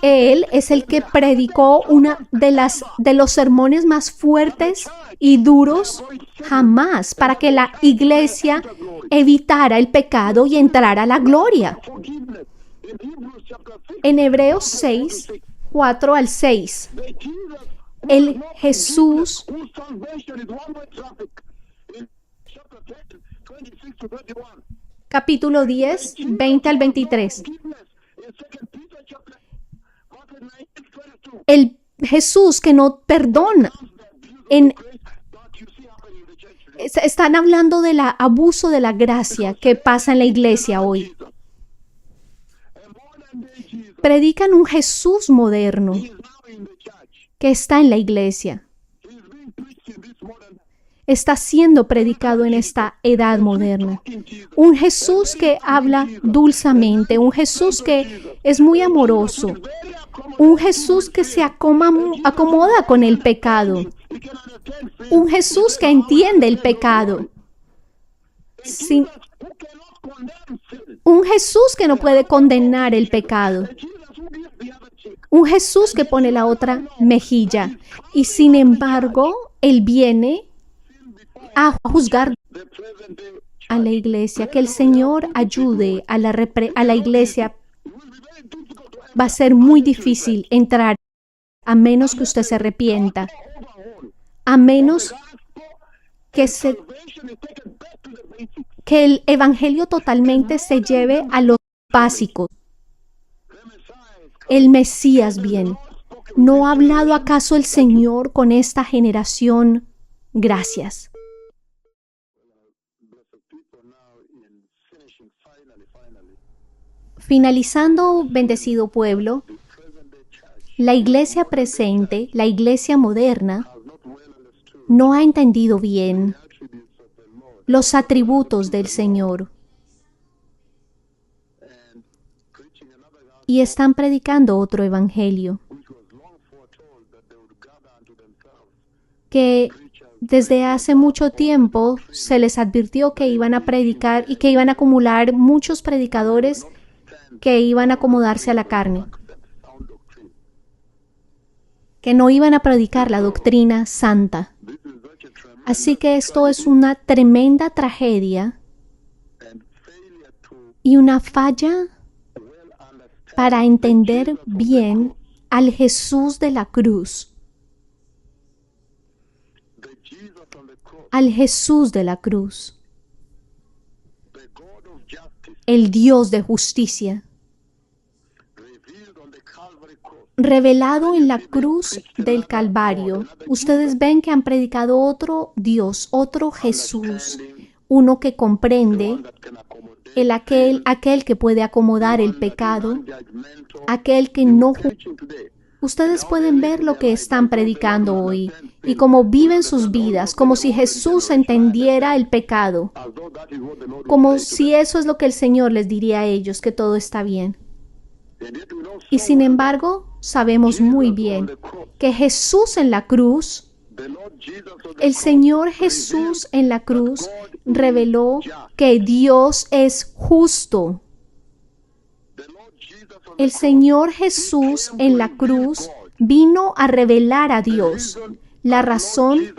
Él es el que predicó una de los sermones más fuertes y duros jamás para que la iglesia evitara el pecado y entrara a la gloria. En Hebreos 6, 4 al 6, el Jesús capítulo 10, 20 al 23. El Jesús que no perdona. Están hablando del abuso de la gracia que pasa en la iglesia hoy. Predican un Jesús moderno que está en la iglesia. Está siendo predicado en esta edad moderna. Un Jesús que habla dulcemente, un Jesús que es muy amoroso, un Jesús que se acomoda con el pecado, un Jesús que entiende el pecado, un Jesús que no puede condenar el pecado, un Jesús que pone la otra mejilla y sin embargo Él viene a juzgar a la iglesia. Que el Señor ayude a la iglesia. Va a ser muy difícil entrar a menos que usted se arrepienta, a menos que que el evangelio totalmente se lleve a los básicos. El Mesías viene. ¿No ha hablado acaso el Señor con esta generación? Gracias. Finalizando, bendecido pueblo, la iglesia presente, la iglesia moderna, no ha entendido bien los atributos del Señor y están predicando otro evangelio que desde hace mucho tiempo se les advirtió que iban a predicar y que iban a acumular muchos predicadores que iban a acomodarse a la carne, que no iban a predicar la doctrina santa. Así que esto es una tremenda tragedia y una falla para entender bien al Jesús de la cruz. Al Jesús de la cruz. El Dios de justicia. Revelado en la cruz del Calvario, ustedes ven que han predicado otro Dios, otro Jesús, uno que comprende, aquel que puede acomodar el pecado, aquel que no juzga. Ustedes pueden ver lo que están predicando hoy y cómo viven sus vidas, como si Jesús entendiera el pecado, como si eso es lo que el Señor les diría a ellos, que todo está bien. Y sin embargo, sabemos muy bien que Jesús en la cruz, el Señor Jesús en la cruz, reveló que Dios es justo. El Señor Jesús en la cruz vino a revelar a Dios. La razón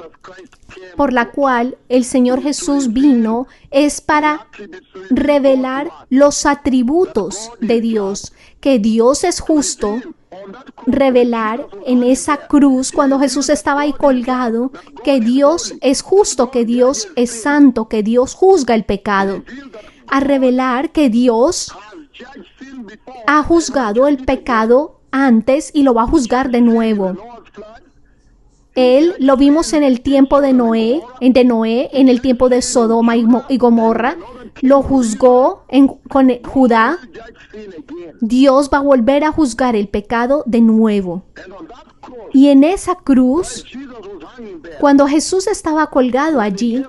por la cual el Señor Jesús vino es para revelar los atributos de Dios, que Dios es justo, revelar en esa cruz cuando Jesús estaba ahí colgado, que Dios es justo, que Dios es santo, que Dios juzga el pecado, a revelar que Dios ha juzgado el pecado antes y lo va a juzgar de nuevo. Él lo vimos en el tiempo de Noé, en el tiempo de Sodoma y Gomorra, lo juzgó con Judá. Dios va a volver a juzgar el pecado de nuevo. Y en esa cruz, cuando Jesús estaba colgado allí,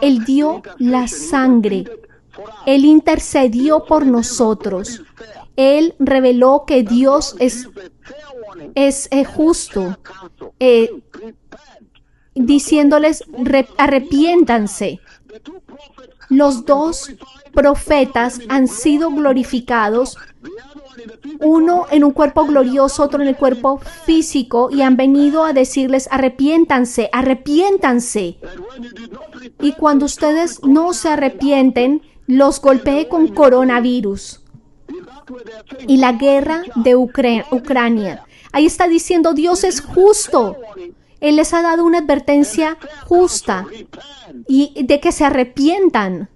Él dio la sangre. Él intercedió por nosotros. Él reveló que Dios es justo, diciéndoles, arrepiéntanse. Los dos profetas han sido glorificados, uno en un cuerpo glorioso, otro en el cuerpo físico, y han venido a decirles, arrepiéntanse, arrepiéntanse. Y cuando ustedes no se arrepienten, los golpeé con coronavirus y la guerra de Ucrania. Ahí está diciendo, Dios es justo. Él les ha dado una advertencia justa y de que se arrepientan.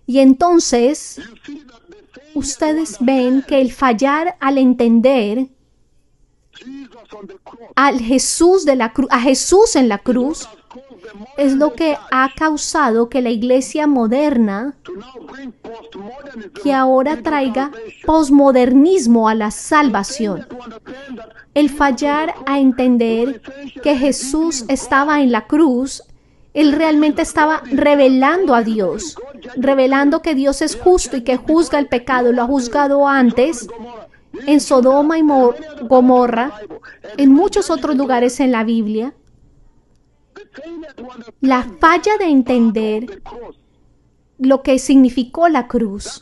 Y entonces, ustedes ven que el fallar al entender a Jesús en la cruz, es lo que ha causado que la iglesia moderna, que ahora traiga posmodernismo a la salvación. El fallar a entender que Jesús estaba en la cruz, Él realmente estaba revelando a Dios, revelando que Dios es justo y que juzga el pecado. Lo ha juzgado antes en Sodoma y Gomorra, en muchos otros lugares en la Biblia. La falla de entender lo que significó la cruz,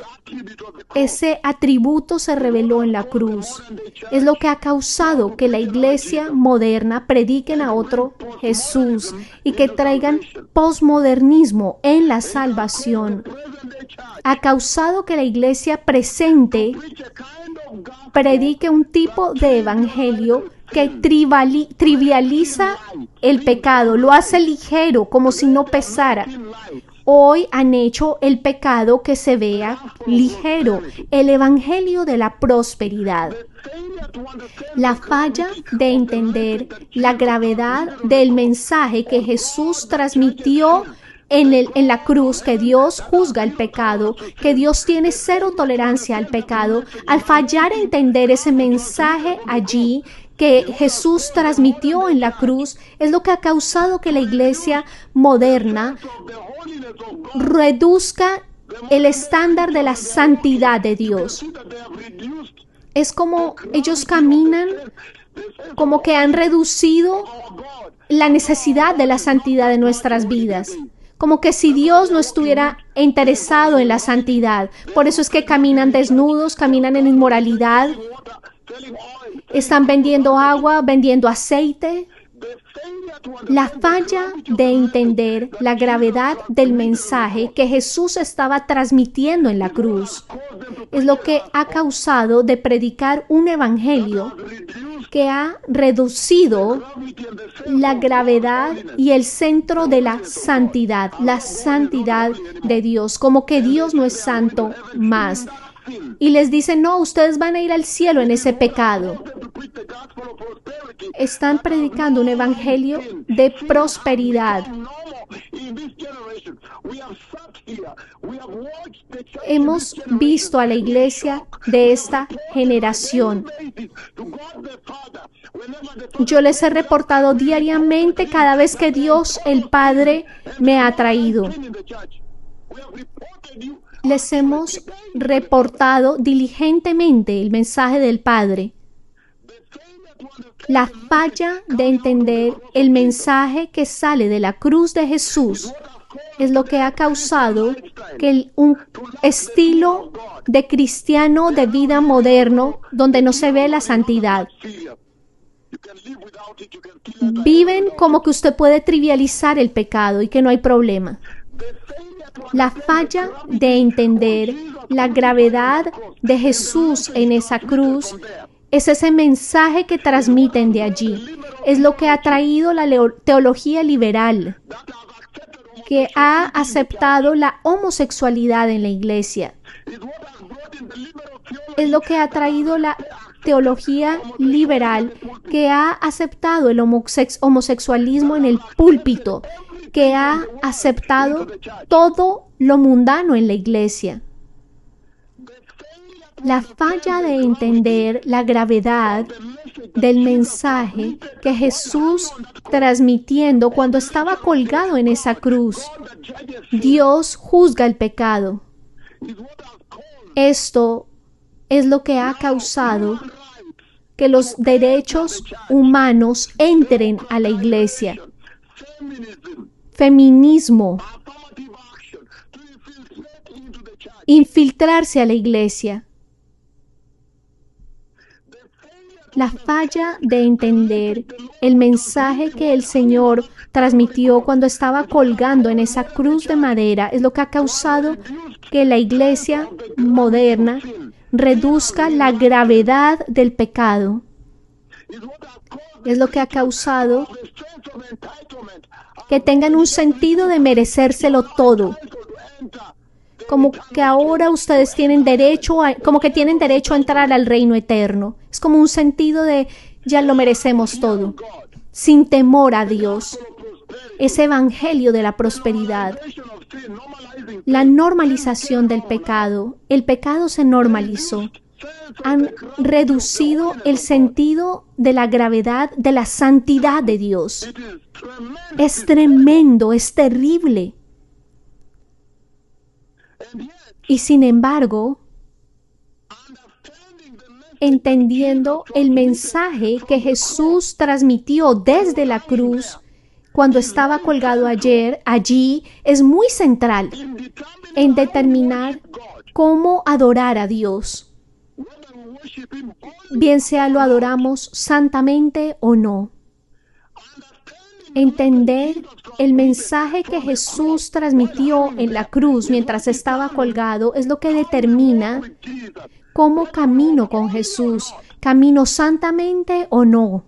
ese atributo se reveló en la cruz, es lo que ha causado que la iglesia moderna prediquen a otro Jesús y que traigan posmodernismo en la salvación. Ha causado que la iglesia presente predique un tipo de evangelio que trivializa el pecado, lo hace ligero, como si no pesara. Hoy han hecho el pecado que se vea ligero, el evangelio de la prosperidad. La falla de entender la gravedad del mensaje que Jesús transmitió en la cruz, que Dios juzga el pecado, que Dios tiene cero tolerancia al pecado. Al fallar en entender ese mensaje allí que Jesús transmitió en la cruz, es lo que ha causado que la iglesia moderna reduzca el estándar de la santidad de Dios. Es como ellos caminan, como que han reducido la necesidad de la santidad de nuestras vidas. Como que si Dios no estuviera interesado en la santidad. Por eso es que caminan desnudos, caminan en inmoralidad. Están vendiendo agua, vendiendo aceite. La falla de entender la gravedad del mensaje que Jesús estaba transmitiendo en la cruz es lo que ha causado de predicar un evangelio que ha reducido la gravedad y el centro de la santidad de Dios, como que Dios no es santo más. Y les dicen, no, ustedes van a ir al cielo en ese pecado. Están predicando un evangelio de prosperidad. Hemos visto a la iglesia de esta generación. Yo les he reportado diariamente cada vez que Dios el Padre me ha traído. Les hemos reportado diligentemente el mensaje del Padre. La falla de entender el mensaje que sale de la cruz de Jesús es lo que ha causado que un estilo de cristiano de vida moderno donde no se ve la santidad. Viven como que usted puede trivializar el pecado y que no hay problema. La falla de entender la gravedad de Jesús en esa cruz es ese mensaje que transmiten de allí. Es lo que ha traído la teología liberal, que ha aceptado la homosexualidad en la iglesia. Es lo que ha traído la teología liberal, que ha aceptado el homosexualismo en el púlpito, que ha aceptado todo lo mundano en la iglesia. La falla de entender la gravedad del mensaje que Jesús transmitiendo cuando estaba colgado en esa cruz. Dios juzga el pecado. Esto es lo que ha causado que los derechos humanos entren a la iglesia. Feminismo, infiltrarse a la iglesia. La falla de entender el mensaje que el Señor transmitió cuando estaba colgando en esa cruz de madera es lo que ha causado que la iglesia moderna reduzca la gravedad del pecado. Es lo que ha causado que tengan un sentido de merecérselo todo. Como que ahora ustedes tienen derecho como que tienen derecho a entrar al reino eterno. Es como un sentido de ya lo merecemos todo, sin temor a Dios. Ese evangelio de la prosperidad, la normalización del pecado. El pecado se normalizó. Han reducido el sentido de la gravedad de la santidad de Dios. Es tremendo, es terrible. Y sin embargo, entendiendo el mensaje que Jesús transmitió desde la cruz cuando estaba colgado allí, es muy central en determinar cómo adorar a Dios. Bien sea lo adoramos santamente o no. Entender el mensaje que Jesús transmitió en la cruz mientras estaba colgado es lo que determina cómo camino con Jesús. ¿Camino santamente o no?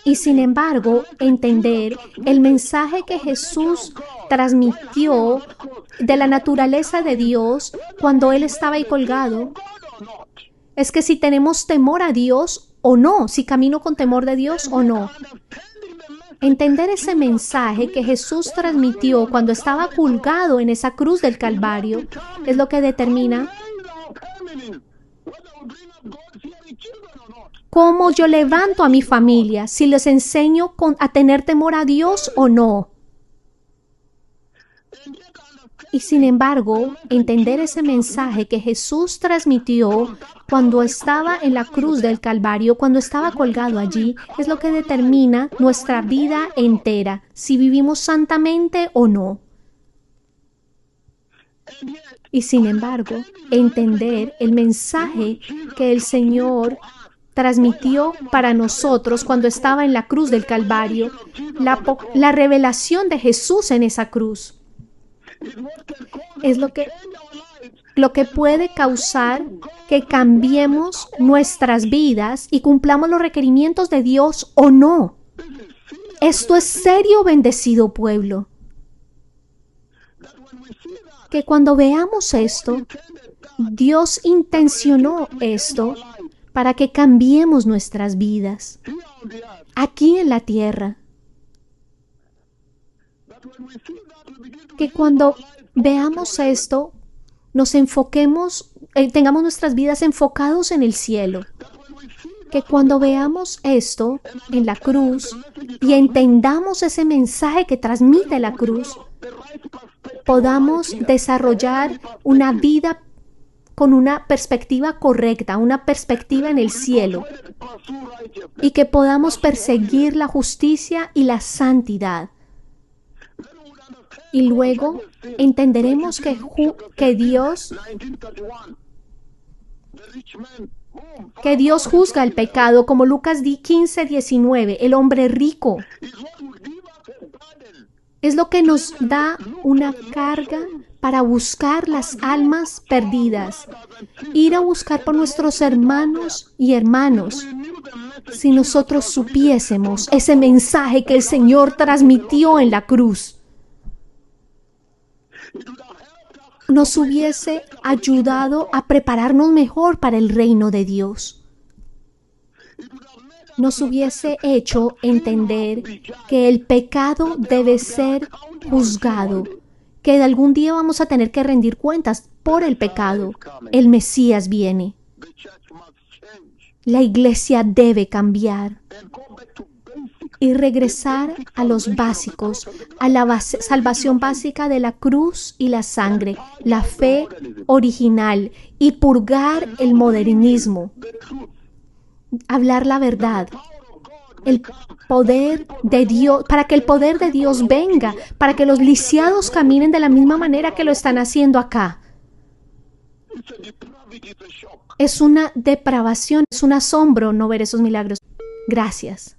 Y sin embargo, entender el mensaje que Jesús transmitió de la naturaleza de Dios cuando Él estaba ahí colgado, es que si tenemos temor a Dios o no, si camino con temor de Dios o no. Entender ese mensaje que Jesús transmitió cuando estaba colgado en esa cruz del Calvario es lo que determina cómo yo levanto a mi familia, si les enseño a tener temor a Dios o no. Y sin embargo, entender ese mensaje que Jesús transmitió cuando estaba en la cruz del Calvario, cuando estaba colgado allí, es lo que determina nuestra vida entera, si vivimos santamente o no. Y sin embargo, entender el mensaje que el Señor transmitió para nosotros cuando estaba en la cruz del Calvario, la revelación de Jesús en esa cruz, es lo que puede causar que cambiemos nuestras vidas y cumplamos los requerimientos de Dios o no. Esto es serio, bendecido pueblo. Que cuando veamos esto, Dios intencionó esto para que cambiemos nuestras vidas aquí en la tierra. Que cuando veamos esto, nos enfoquemos, tengamos nuestras vidas enfocados en el cielo. Que cuando veamos esto en la cruz y entendamos ese mensaje que transmite la cruz, podamos desarrollar una vida con una perspectiva correcta, una perspectiva en el cielo, y que podamos perseguir la justicia y la santidad. Y luego entenderemos que Dios juzga el pecado, como Lucas 15:19, el hombre rico. Es lo que nos da una carga para buscar las almas perdidas, ir a buscar por nuestros hermanos y hermanos. Si nosotros supiésemos ese mensaje que el Señor transmitió en la cruz, nos hubiese ayudado a prepararnos mejor para el reino de Dios. Nos hubiese hecho entender que el pecado debe ser juzgado, que de algún día vamos a tener que rendir cuentas por el pecado. El Mesías viene. La iglesia debe cambiar y regresar a los básicos, a la salvación básica de la cruz y la sangre, la fe original, y purgar el modernismo, hablar la verdad, el poder de Dios, para que el poder de Dios venga, para que los lisiados caminen de la misma manera que lo están haciendo acá. Es una depravación, es un asombro no ver esos milagros. Gracias.